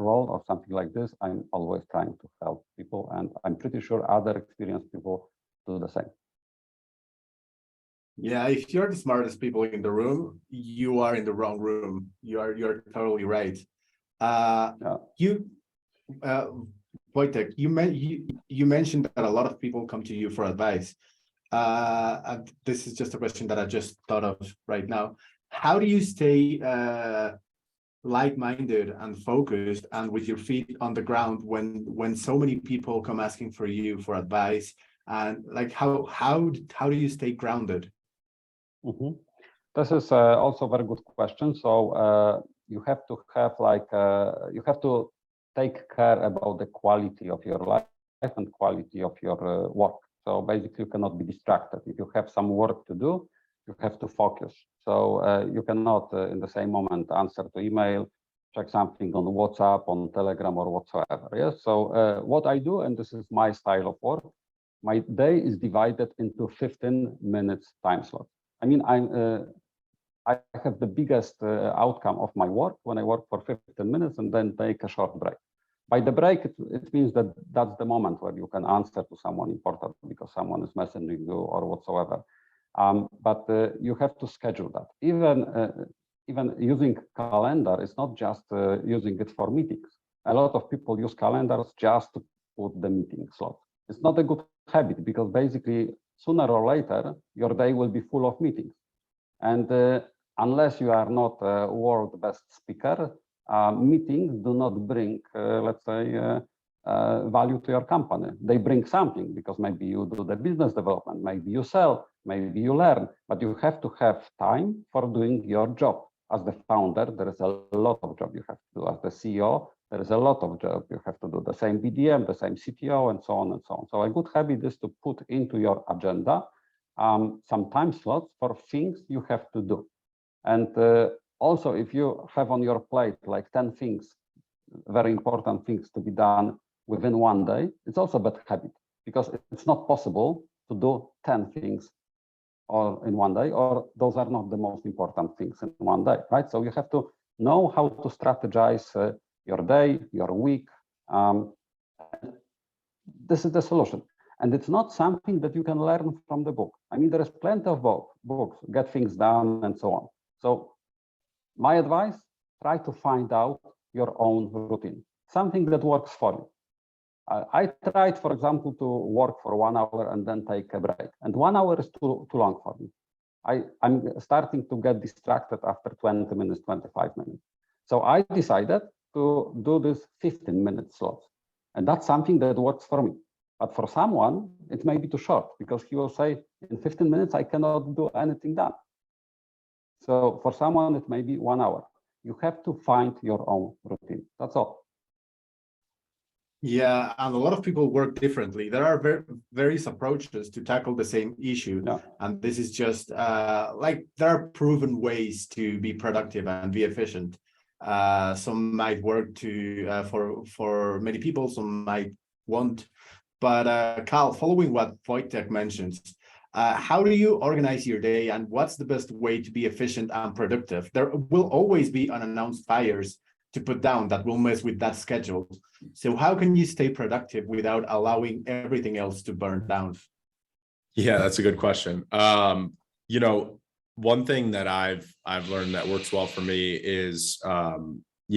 role or something like this, I'm always trying to help people, and I'm pretty sure other experienced people do the same. Yeah, if you're the smartest people in the room, you are in the wrong room. You're totally right. Wojtek, you mentioned that a lot of people come to you for advice. And this is just a question that I just thought of right now. How do you stay light-minded and focused and with your feet on the ground when so many people come asking for you for advice? And like how do you stay grounded? Mm-hmm. This is also a very good question. So you have to have you have to take care about the quality of your life and quality of your work. So basically, you cannot be distracted. If you have some work to do, you have to focus. So you cannot, in the same moment, answer to email, check something on WhatsApp, on Telegram, or whatsoever. Yes. So what I do, and this is my style of work, my day is divided into 15 minutes time slot. I mean, I have the biggest outcome of my work when I work for 15 minutes and then take a short break. By the break, it means that that's the moment where you can answer to someone important because someone is messaging you or whatsoever. But you have to schedule that. Even using calendar is not just using it for meetings. A lot of people use calendars just to put the meeting slot. It's not a good habit because basically sooner or later your day will be full of meetings. And unless you are not a world best speaker, meetings do not bring, let's say, value to your company. They bring something because maybe you do the business development, maybe you sell, maybe you learn, but you have to have time for doing your job. As the founder, there is a lot of job you have to do. As the CEO, there is a lot of job you have to do. The same BDM, the same CTO, and so on and so on. So a good habit is to put into your agenda some time slots for things you have to do. And also, if you have on your plate like 10 things, very important things to be done within one day, it's also a bad habit because it's not possible to do 10 things or in one day, or those are not the most important things in one day, right? So you have to know how to strategize your day, your week. This is the solution. And it's not something that you can learn from the book. I mean, there is plenty of books, Get Things Done, and so on. So my advice, try to find out your own routine, something that works for you. I tried, for example, to work for 1 hour and then take a break. And 1 hour is too long for me. I'm starting to get distracted after 20 minutes, 25 minutes. So I decided to do this 15-minute slots. And that's something that works for me. But for someone, it may be too short because he will say, in 15 minutes, I cannot do anything done. So for someone, it may be 1 hour. You have to find your own routine. That's all. Yeah, and a lot of people work differently. There are various approaches to tackle the same issue. Yeah. And this is just like there are proven ways to be productive and be efficient. Some might work for many people, some might won't. But Carl, following what Wojtek mentions, how do you organize your day and what's the best way to be efficient and productive? There will always be unannounced fires to put down that will mess with that schedule. So how can you stay productive without allowing everything else to burn down? Yeah, that's a good question. You know, one thing that I've learned that works well for me is,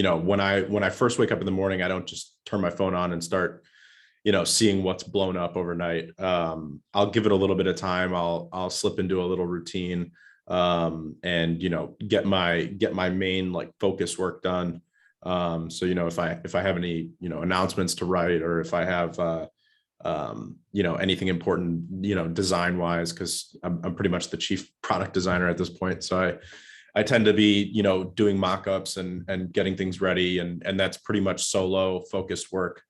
when I first wake up in the morning, I don't just turn my phone on and start, seeing what's blown up overnight. I'll give it a little bit of time. I'll slip into a little routine, and get my main like focus work done. So if I have any announcements to write, or if I have anything important design wise, because I'm pretty much the chief product designer at this point, so I tend to be doing mock-ups and getting things ready, and that's pretty much solo focused work.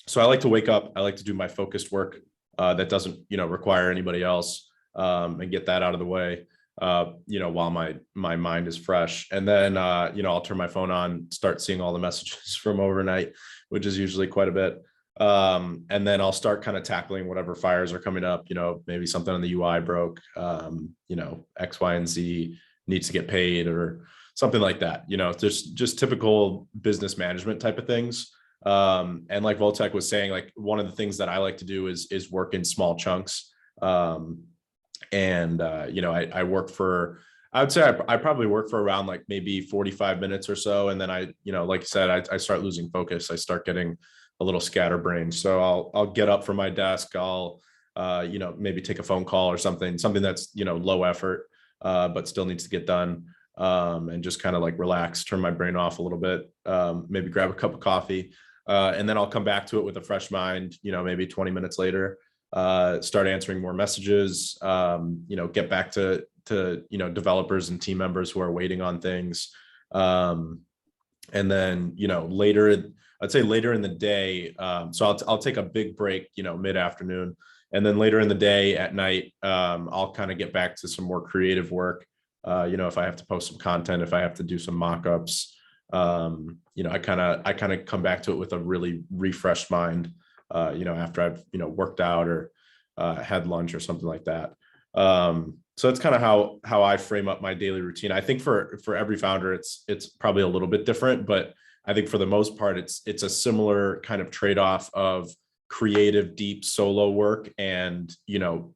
So I like to wake up, I like to do my focused work that doesn't require anybody else, and get that out of the way while my mind is fresh. And then I'll turn my phone on, start seeing all the messages from overnight, which is usually quite a bit. And then I'll start kind of tackling whatever fires are coming up, maybe something on the UI broke, X, Y, and Z needs to get paid, or something like that, just typical business management type of things. And like Wojtek was saying, like one of the things that I like to do is work in small chunks. I work for, I would say I probably work for around like maybe 45 minutes or so. And then like you said, I start losing focus. I start getting a little scatterbrained. So I'll get up from my desk. I'll, maybe take a phone call or something that's, low effort, but still needs to get done. And just kind of like relax, turn my brain off a little bit, maybe grab a cup of coffee. And then I'll come back to it with a fresh mind, maybe 20 minutes later, start answering more messages, get back to developers and team members who are waiting on things. And then, I'd say later in the day. So I'll take a big break, mid-afternoon, and then later in the day at night, I'll kind of get back to some more creative work. If I have to post some content, if I have to do some mock-ups, I kind of come back to it with a really refreshed mind, after I've, worked out or had lunch or something like that. So that's kind of how I frame up my daily routine. I think for every founder, it's probably a little bit different, but I think for the most part, it's a similar kind of trade-off of creative, deep solo work and,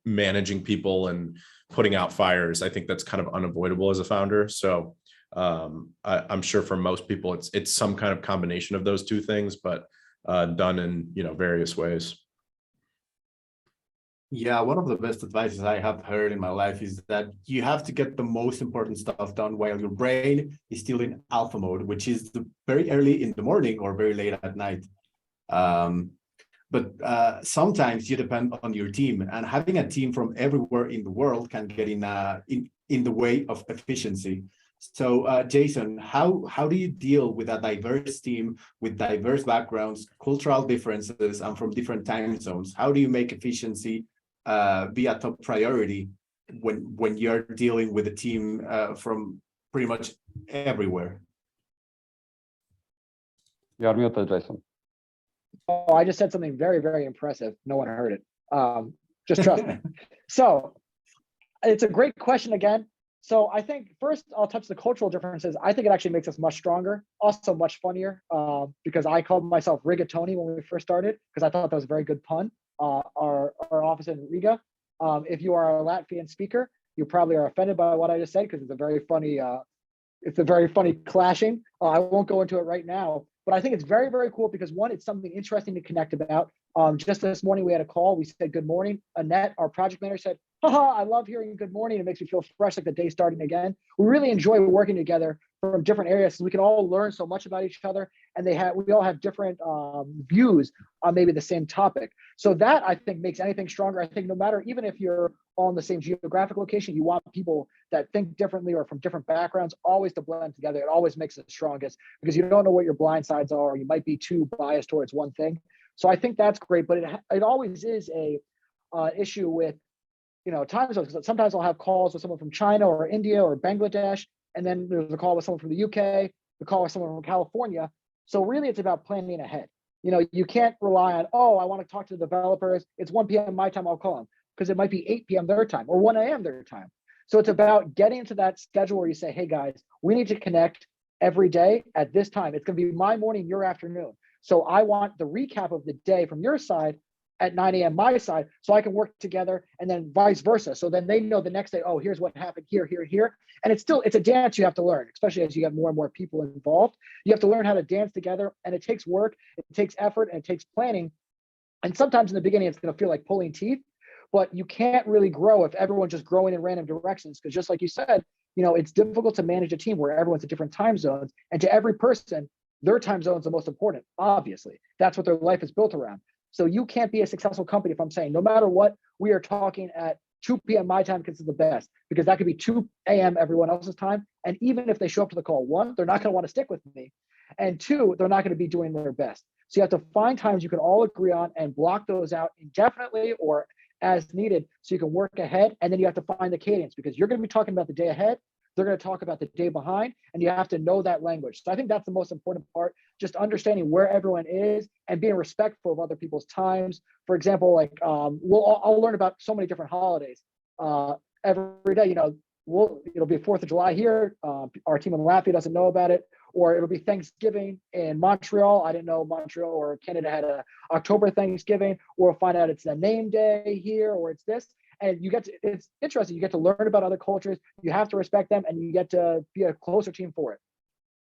managing people and putting out fires. I think that's kind of unavoidable as a founder. So I'm sure for most people, it's some kind of combination of those two things, but done in, various ways. Yeah, one of the best advices I have heard in my life is that you have to get the most important stuff done while your brain is still in alpha mode, which is very early in the morning or very late at night. But sometimes you depend on your team, and having a team from everywhere in the world can get in the way of efficiency. So, Jason, how do you deal with a diverse team with diverse backgrounds, cultural differences, and from different time zones? How do you make efficiency be a top priority when you're dealing with a team from pretty much everywhere? You're muted, Jason. Oh, I just said something very, very impressive. No one heard it. Just trust me. So it's a great question again. So I think first I'll touch the cultural differences. I think it actually makes us much stronger, also much funnier, because I called myself Rigatoni when we first started, because I thought that was a very good pun. Our office in Riga. If you are a Latvian speaker, you probably are offended by what I just said, because it's a very funny clashing. I won't go into it right now, but I think it's very, very cool because one, it's something interesting to connect about. Just this morning we had a call. We said good morning. Annette, our project manager, said, "Haha, I love hearing good morning. It makes me feel fresh, like the day starting again." We really enjoy working together from different areas, so we can all learn so much about each other, and we all have different views on maybe the same topic. So that I think makes anything stronger. I think no matter, even if you're all in the same geographic location, you want people that think differently or from different backgrounds always to blend together. It always makes it strongest, because you don't know what your blind sides are, or you might be too biased towards one thing. So I think that's great, but it always is a issue with time zones. Sometimes I'll have calls with someone from China or India or Bangladesh, and then there's a call with someone from the UK, the call with someone from California. So really, it's about planning ahead. You can't rely on, oh, I want to talk to the developers. It's 1 p.m. my time, I'll call them, because it might be 8 p.m. their time or 1 a.m. their time. So it's about getting into that schedule where you say, hey guys, we need to connect every day at this time. It's going to be my morning, your afternoon. So I want the recap of the day from your side at 9 a.m. my side, so I can work together, and then vice versa. So then they know the next day, oh, here's what happened here, here, here. And it's a dance you have to learn, especially as you get more and more people involved. You have to learn how to dance together, and it takes work, it takes effort, and it takes planning. And sometimes in the beginning, it's going to feel like pulling teeth, but you can't really grow if everyone's just growing in random directions. Because just like you said, it's difficult to manage a team where everyone's at different time zones, and to every person, their time zone is the most important. Obviously, that's what their life is built around. So you can't be a successful company if I'm saying, no matter what, we are talking at 2 p.m. my time because it's the best, because that could be 2 a.m. everyone else's time. And even if they show up to the call, one, they're not going to want to stick with me. And two, they're not going to be doing their best. So you have to find times you can all agree on and block those out indefinitely or as needed so you can work ahead. And then you have to find the cadence, because you're going to be talking about the day ahead. They're going to talk about the day behind, and you have to know that language. So I think that's the most important part, just understanding where everyone is and being respectful of other people's times. For example, like I'll learn about so many different holidays every day. It'll be 4th of July here. Our team in Latvia doesn't know about it, or it'll be Thanksgiving in Montreal. I didn't know Montreal or Canada had a October Thanksgiving, or we'll find out it's a name day here, or it's this. And it's interesting. You get to learn about other cultures. You have to respect them, and you get to be a closer team for it.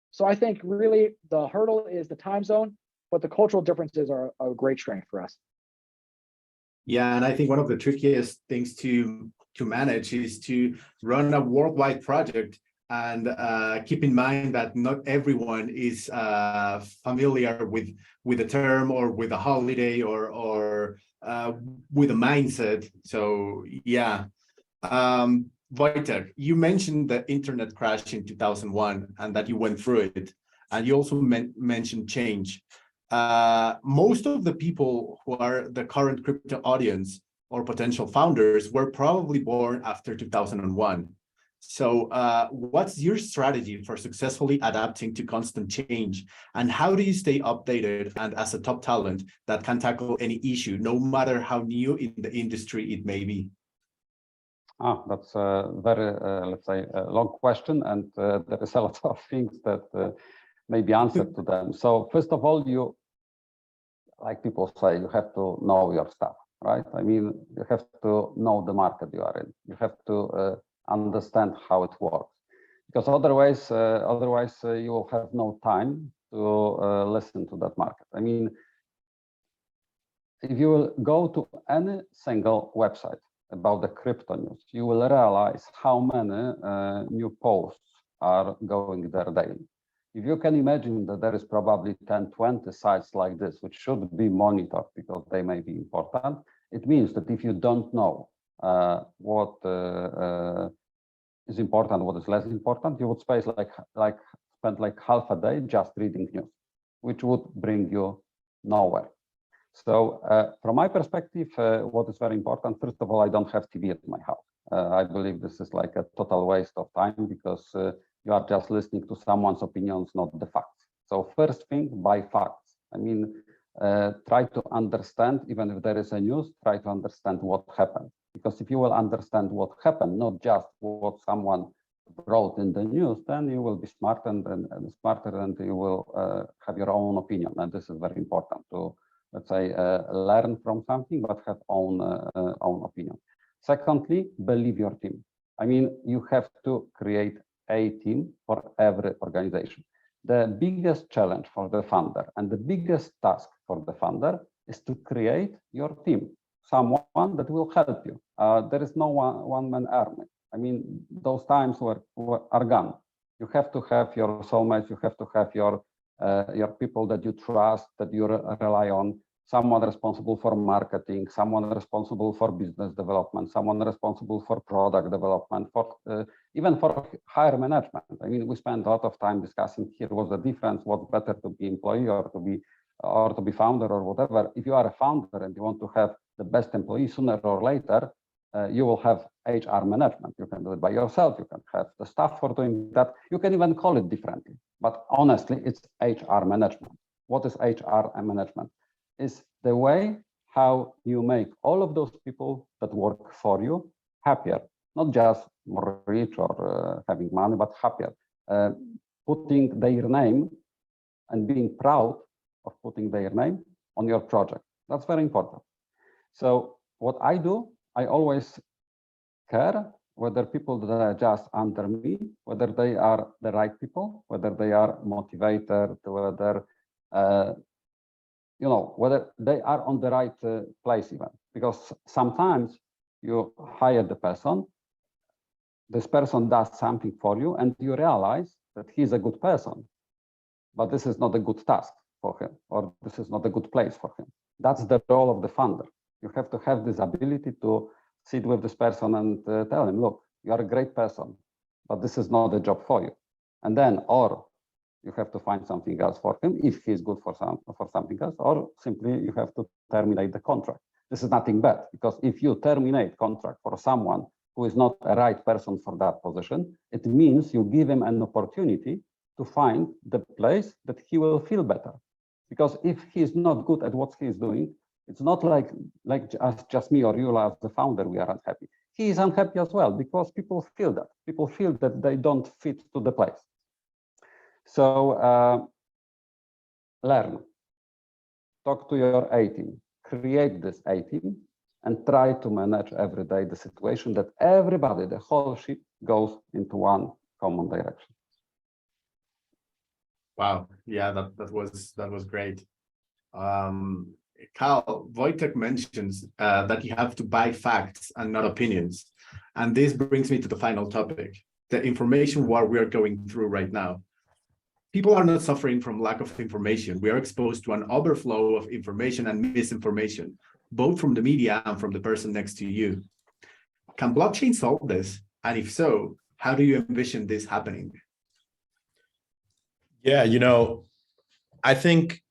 So I think really the hurdle is the time zone, but the cultural differences are a great strength for us. Yeah, and I think one of the trickiest things to manage is to run a worldwide project and keep in mind that not everyone is familiar with a term or with a holiday or with a mindset. So yeah, Wojtek, you mentioned the internet crash in 2001 and that you went through it, and you also mentioned change. Most of the people who are the current crypto audience or potential founders were probably born after 2001. So what's your strategy for successfully adapting to constant change? And how do you stay updated and as a top talent that can tackle any issue, no matter how new in the industry it may be? That's a very, let's say, a long question, and there is a lot of things that may be answered to them. So first of all, like people say, you have to know your stuff, right? I mean, you have to know the market you are in. You have to understand how it works, because otherwise you will have no time to listen to that market. I mean, if you will go to any single website about the crypto news, you will realize how many new posts are going there daily. If you can imagine that there is probably 10, 20 sites like this, which should be monitored because they may be important, it means that if you don't know what is important, what is less important, you would spend like half a day just reading news, which would bring you nowhere. So from my perspective, what is very important, first of all, I don't have TV at my house. I believe this is like a total waste of time, because you are just listening to someone's opinions, not the facts. So first thing, buy facts. I mean, try to understand, even if there is a news, try to understand what happened. Because if you will understand what happened, not just what someone wrote in the news, then you will be smarter and you will have your own opinion. And this is very important to, let's say, learn from something, but have own opinion. Secondly, believe your team. I mean, you have to create a team for every organization. The biggest challenge for the founder and the biggest task for the founder is to create your team, someone that will help you. There is no one-man army. I mean, those times are gone. You have to have your soulmates. You have to have your people that you trust, that you rely on. Someone responsible for marketing, someone responsible for business development, someone responsible for product development, for even for higher management. I mean, we spend a lot of time discussing here what's the difference, what's better to be employee or to be founder or whatever. If you are a founder and you want to have the best employee, sooner or later, you will have HR management. You can do it by yourself. You can have the staff for doing that. You can even call it differently. But honestly, it's HR management. What is HR management? Is the way how you make all of those people that work for you happier, not just more rich or having money, but happier, putting their name and being proud of putting their name on your project. That's very important. So what I do, I always care whether people that are just under me, whether they are the right people, whether they are motivated, whether whether they are on the right place even. Because sometimes you hire the person, this person does something for you, and you realize that he's a good person, but this is not a good task for him, or this is not a good place for him. That's the role of the founder. You have to have this ability to sit with this person and tell him, look, you are a great person, but this is not a job for you. And then, or you have to find something else for him if he's good for something else, or simply you have to terminate the contract. This is nothing bad, because if you terminate contract for someone who is not a right person for that position, it means you give him an opportunity to find the place that he will feel better. Because if he's not good at what he's doing, it's not like just me or you as the founder, we are unhappy. He is unhappy as well, because people feel that. People feel that they don't fit to the place. So learn, talk to your A team, create this A team, and try to manage every day the situation that everybody, the whole ship, goes into one common direction. Wow, yeah, that was great. Carl, Wojtek mentions that you have to buy facts and not opinions. And this brings me to the final topic, the information war we are going through right now. People are not suffering from lack of information. We are exposed to an overflow of information and misinformation, both from the media and from the person next to you. Can blockchain solve this? And if so, how do you envision this happening? Yeah, I think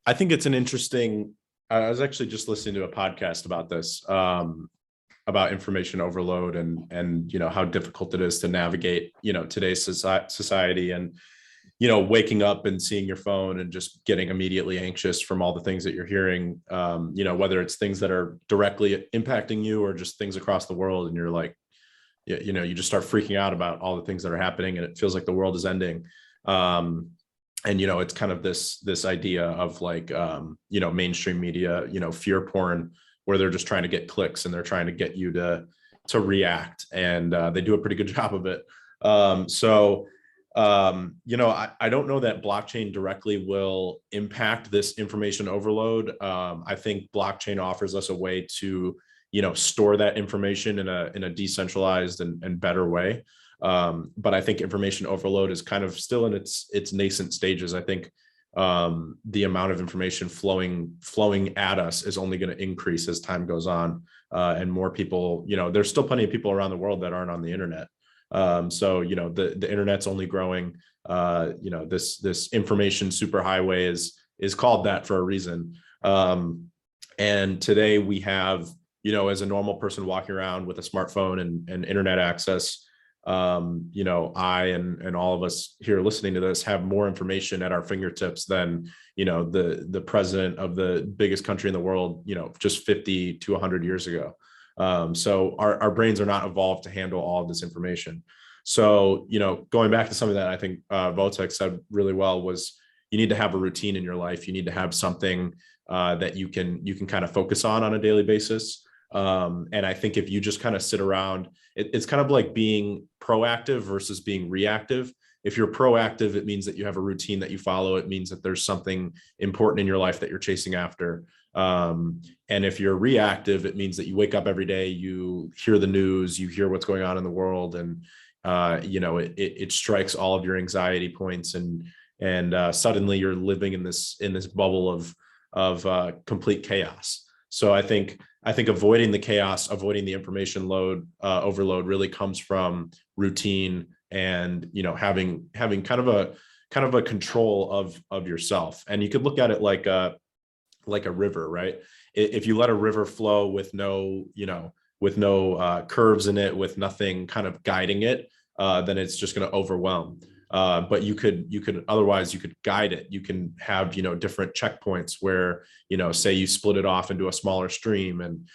it's an interesting, I was actually just listening to a podcast about this, about information overload and how difficult it is to navigate, today's society, and, waking up and seeing your phone and just getting immediately anxious from all the things that you're hearing, whether it's things that are directly impacting you or just things across the world. And you're like, you just start freaking out about all the things that are happening, and it feels like the world is ending. And it's kind of this idea of like mainstream media, fear porn, where they're just trying to get clicks and they're trying to get you to react, and they do a pretty good job of it. I don't know that blockchain directly will impact this information overload. I think blockchain offers us a way to store that information in a decentralized and better way. But I think information overload is kind of still in its nascent stages. I think the amount of information flowing at us is only going to increase as time goes on, and more people. There's still plenty of people around the world that aren't on the internet. So the internet's only growing. This information superhighway is called that for a reason. And today we have as a normal person walking around with a smartphone and internet access. I and all of us here listening to this have more information at our fingertips than the president of the biggest country in the world just 50 to 100 years ago. So our brains are not evolved to handle all of this information. So going back to something that I think Wojtek said really well was, you need to have a routine in your life. You need to have something that you can kind of focus on a daily basis. And I think if you just kind of sit around, it's kind of like being proactive versus being reactive. If you're proactive, it means that you have a routine that you follow. It means that there's something important in your life that you're chasing after. And if you're reactive, it means that you wake up every day, you hear the news, you hear what's going on in the world, and it strikes all of your anxiety points, and suddenly you're living in this bubble of complete chaos. So I think avoiding the chaos, avoiding the information overload really comes from routine and having kind of a control of yourself. And you could look at it like a river, right? If you let a river flow with no curves in it, with nothing kind of guiding it, then it's just going to overwhelm. But you could otherwise guide it. You can have different checkpoints where say you split it off into a smaller stream, and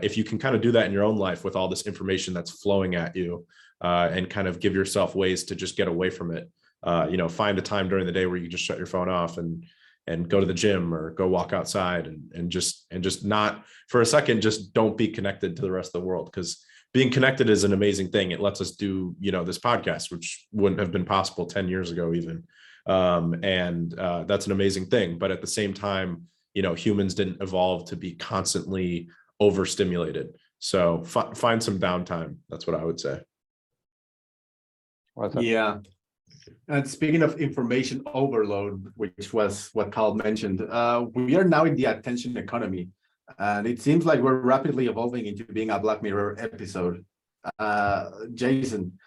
if you can kind of do that in your own life with all this information that's flowing at you, and kind of give yourself ways to just get away from it. Find a time during the day where you just shut your phone off and and go to the gym or go walk outside and just not for a second, just don't be connected to the rest of the world. Because being connected is an amazing thing. It lets us do, this podcast, which wouldn't have been possible 10 years ago even. That's an amazing thing. But at the same time, humans didn't evolve to be constantly overstimulated. So find some downtime. That's what I would say. Yeah. And speaking of information overload, which was what Carl mentioned, we are now in the attention economy. And it seems like we're rapidly evolving into being a Black Mirror episode. Jason,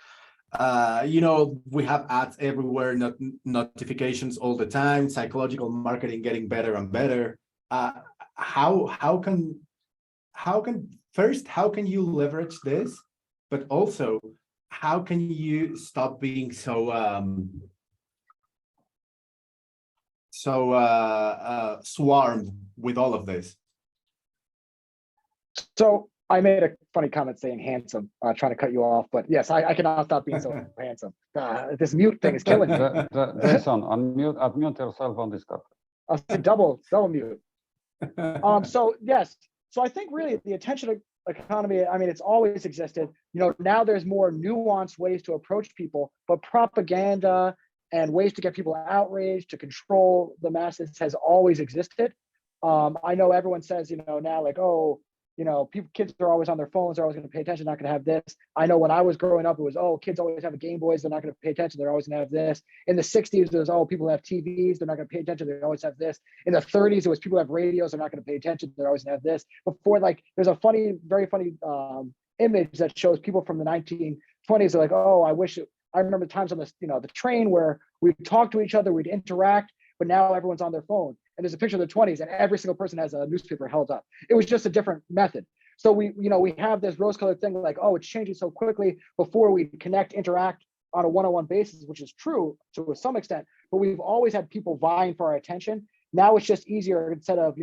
we have ads everywhere, notifications all the time, psychological marketing getting better and better. How can you leverage this? But also, how can you stop being so swarmed with all of this? So I made a funny comment saying handsome, trying to cut you off, but yes, I cannot stop being so handsome. This mute thing is killing me. Jason, unmute yourself on Discord. I'll say double mute. So yes, so I think really the attention economy, I mean, it's always existed. Now there's more nuanced ways to approach people, but propaganda and ways to get people outraged, to control the masses has always existed. I know everyone says, now like, oh, kids are always on their phones, they're always going to pay attention, not going to have this. I know when I was growing up, it was, oh, kids always have a Game Boys, they're not going to pay attention, they're always going to have this. In the 60s, it was, oh, people have TVs, they're not going to pay attention, they always have this. In the 30s, it was people have radios, they're not going to pay attention, they're always going to have this. Before, like, there's a very funny image that shows people from the 1920s. They're like, oh, I remember times on the train where we'd talk to each other, we'd interact, but now everyone's on their phone. And there's a picture of the 20s and every single person has a newspaper held up. It was just a different method. So we have this rose-colored thing like, oh, it's changing so quickly. Before we interact on a one-on-one basis, which is true to some extent, but we've always had people vying for our attention. Now it's just easier, instead of,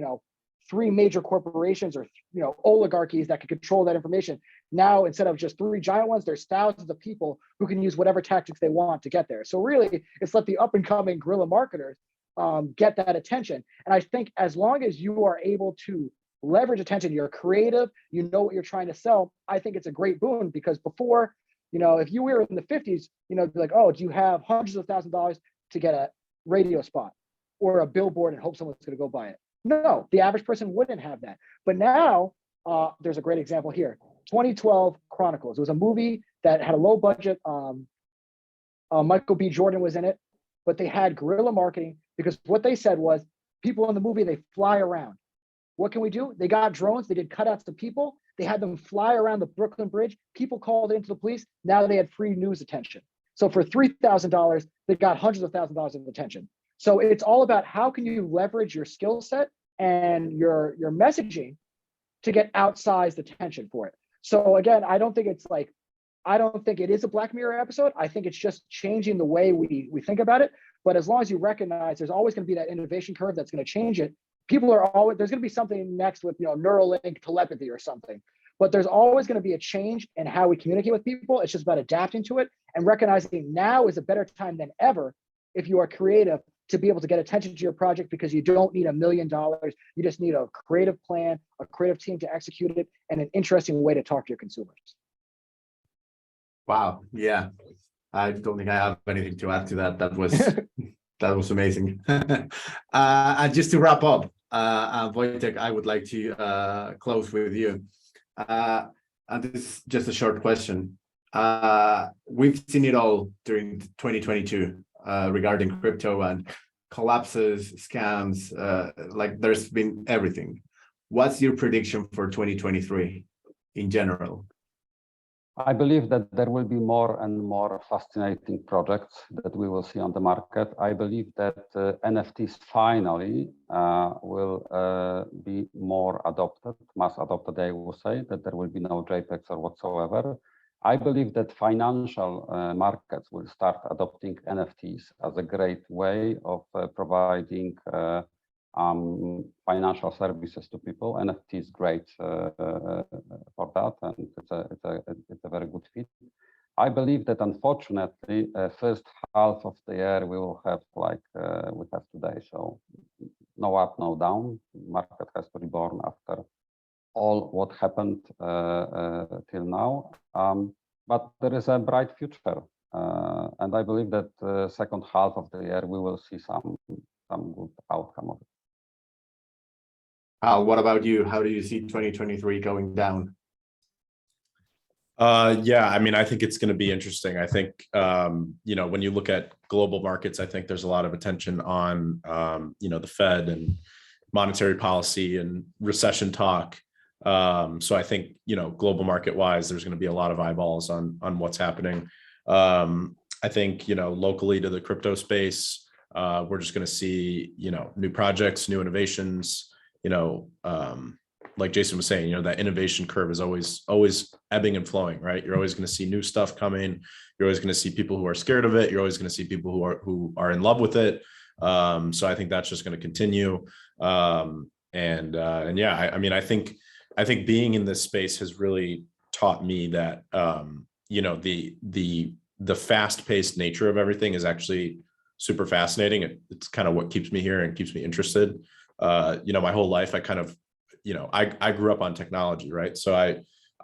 three major corporations or, oligarchies that can control that information. Now, instead of just three giant ones, there's thousands of people who can use whatever tactics they want to get there. So really, it's let the up-and-coming guerrilla marketers get that attention. And I think as long as you are able to leverage attention, you're creative, you know what you're trying to sell, I think it's a great boon. Because before, if you were in the 50s, like, oh, do you have hundreds of thousands of dollars to get a radio spot or a billboard and hope someone's going to go buy it? No, the average person wouldn't have that. But now there's a great example here. 2012 Chronicles. It was a movie that had a low budget. Michael B. Jordan was in it, but they had guerrilla marketing, because what they said was, people in the movie, they fly around. What can we do? They got drones, they did cutouts of people, they had them fly around the Brooklyn Bridge, people called into the police, now they had free news attention. So for $3,000, they got hundreds of thousands of dollars of attention. So it's all about how can you leverage your skill set and your messaging to get outsized attention for it. So again, I don't think it is a Black Mirror episode. I think it's just changing the way we think about it. But as long as you recognize there's always going to be that innovation curve that's going to change it, there's going to be something next with, Neuralink telepathy or something. But there's always going to be a change in how we communicate with people. It's just about adapting to it and recognizing now is a better time than ever, if you are creative, to be able to get attention to your project, because you don't need $1 million. You just need a creative plan, a creative team to execute it, and an interesting way to talk to your consumers. Wow. Yeah. I don't think I have anything to add to that. That was amazing. And just to wrap up, Wojtek, I would like to close with you. And this is just a short question. We've seen it all during 2022 regarding crypto and collapses, scams, like there's been everything. What's your prediction for 2023 in general? I believe that there will be more and more fascinating projects that we will see on the market. I believe that NFTs finally will be more adopted, mass adopted, I will say, that there will be no JPEGs or whatsoever. I believe that financial markets will start adopting NFTs as a great way of providing financial services to people. NFT is great for that, and it's a very good fit. I believe that unfortunately, first half of the year we will have like we have today. So no up, no down. Market has to reborn after all what happened till now. But there is a bright future. And I believe that second half of the year, we will see some good outcome of it. What about you? How do you see 2023 going down? Yeah, I mean, I think it's going to be interesting. I think, you know, when you look at global markets, I think there's a lot of attention on, you know, the Fed and monetary policy and recession talk. So I think, you know, global market wise, there's going to be a lot of eyeballs on what's happening. I think, you know, locally to the crypto space, we're just going to see, you know, new projects, new innovations, you know, like Jason was saying, you know, that innovation curve is always ebbing and flowing, right? You're always going to see new stuff coming. You're always going to see people who are scared of it. You're always going to see people who are in love with it. So I think that's just going to continue. And yeah, I mean, I think being in this space has really taught me that, you know, the fast-paced nature of everything is actually super fascinating. It's kind of what keeps me here and keeps me interested. You know, my whole life, I kind of, you know, I grew up on technology, right? So I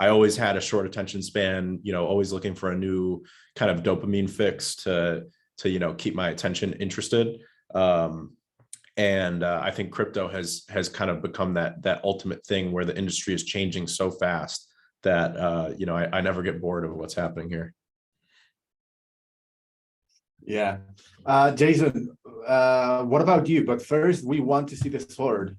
always had a short attention span, you know, always looking for a new kind of dopamine fix to you know, keep my attention interested. And I think crypto has kind of become that ultimate thing where the industry is changing so fast that you know, I never get bored of what's happening here. Yeah. Jason, what about you? But first, we want to see the sword.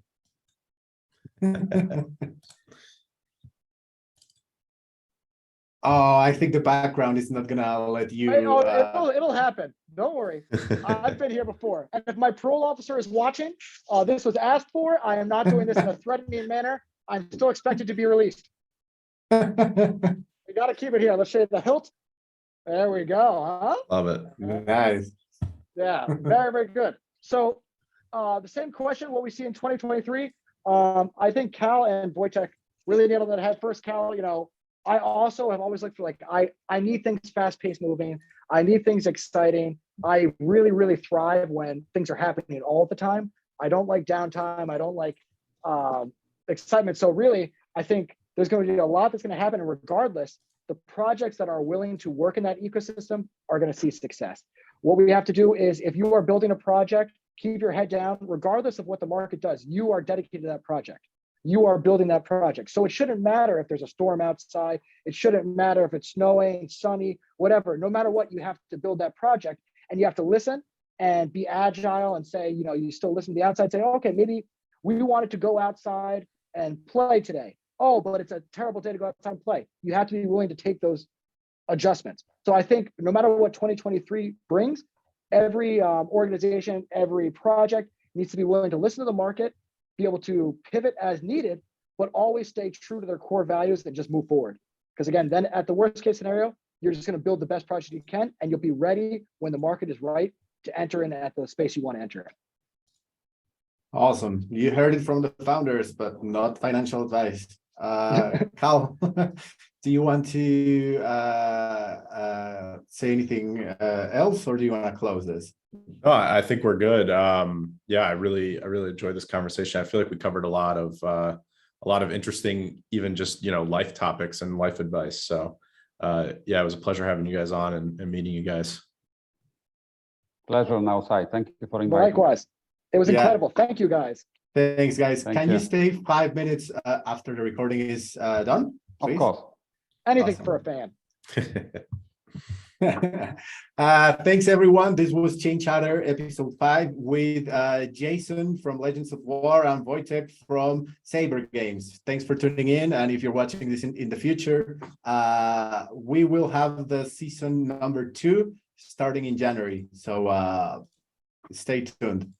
Oh, I think the background is not gonna let you. It'll happen. Don't worry. I've been here before. And if my parole officer is watching, this was asked for. I am not doing this in a threatening manner. I'm still expected to be released. We got to keep it here. Let's show you the hilt. There we go. Huh? Love it. Nice. Yeah, very, very good. So the same question, what we see in 2023, I think Cal and Wojtek really nailed that head first. Cal, you know, I also have always looked for like, I need things fast-paced moving. I need things exciting. I really, really thrive when things are happening all the time. I don't like downtime. I don't like excitement. So really, I think there's going to be a lot that's going to happen, and regardless, the projects that are willing to work in that ecosystem are going to see success. What we have to do is, if you are building a project, keep your head down, regardless of what the market does. You are dedicated to that project. You are building that project. So it shouldn't matter if there's a storm outside. It shouldn't matter if it's snowing, sunny, whatever. No matter what, you have to build that project, and you have to listen and be agile and say, you know, you still listen to the outside, say, okay, maybe we wanted to go outside and play today. Oh, but it's a terrible day to go outside and play. You have to be willing to take those adjustments. So I think no matter what 2023 brings, every organization, every project needs to be willing to listen to the market, be able to pivot as needed, but always stay true to their core values and just move forward. Because again, then at the worst case scenario, you're just going to build the best project you can, and you'll be ready when the market is right to enter in at the space you want to enter in. Awesome. You heard it from the founders, but not financial advice. Cal, do you want to say anything else, or do you want to close this? No, I think we're good. Yeah, I really enjoyed this conversation. I feel like we covered a lot of interesting, even just, you know, life topics and life advice. So yeah, it was a pleasure having you guys on and meeting you guys. Pleasure on our side. Thank you for inviting me. Likewise. It was incredible. Thank you, guys. Thanks, guys. Thank Can you. you stay 5 minutes after the recording is done, please? Of course. Anything Awesome. for a fan. Thanks, everyone. This was Chain Chatter episode 5 with Jason from Legends of War and Wojtek from Sabre Games. Thanks for tuning in. And if you're watching this in the future, we will have the season number 2 starting in January. So stay tuned.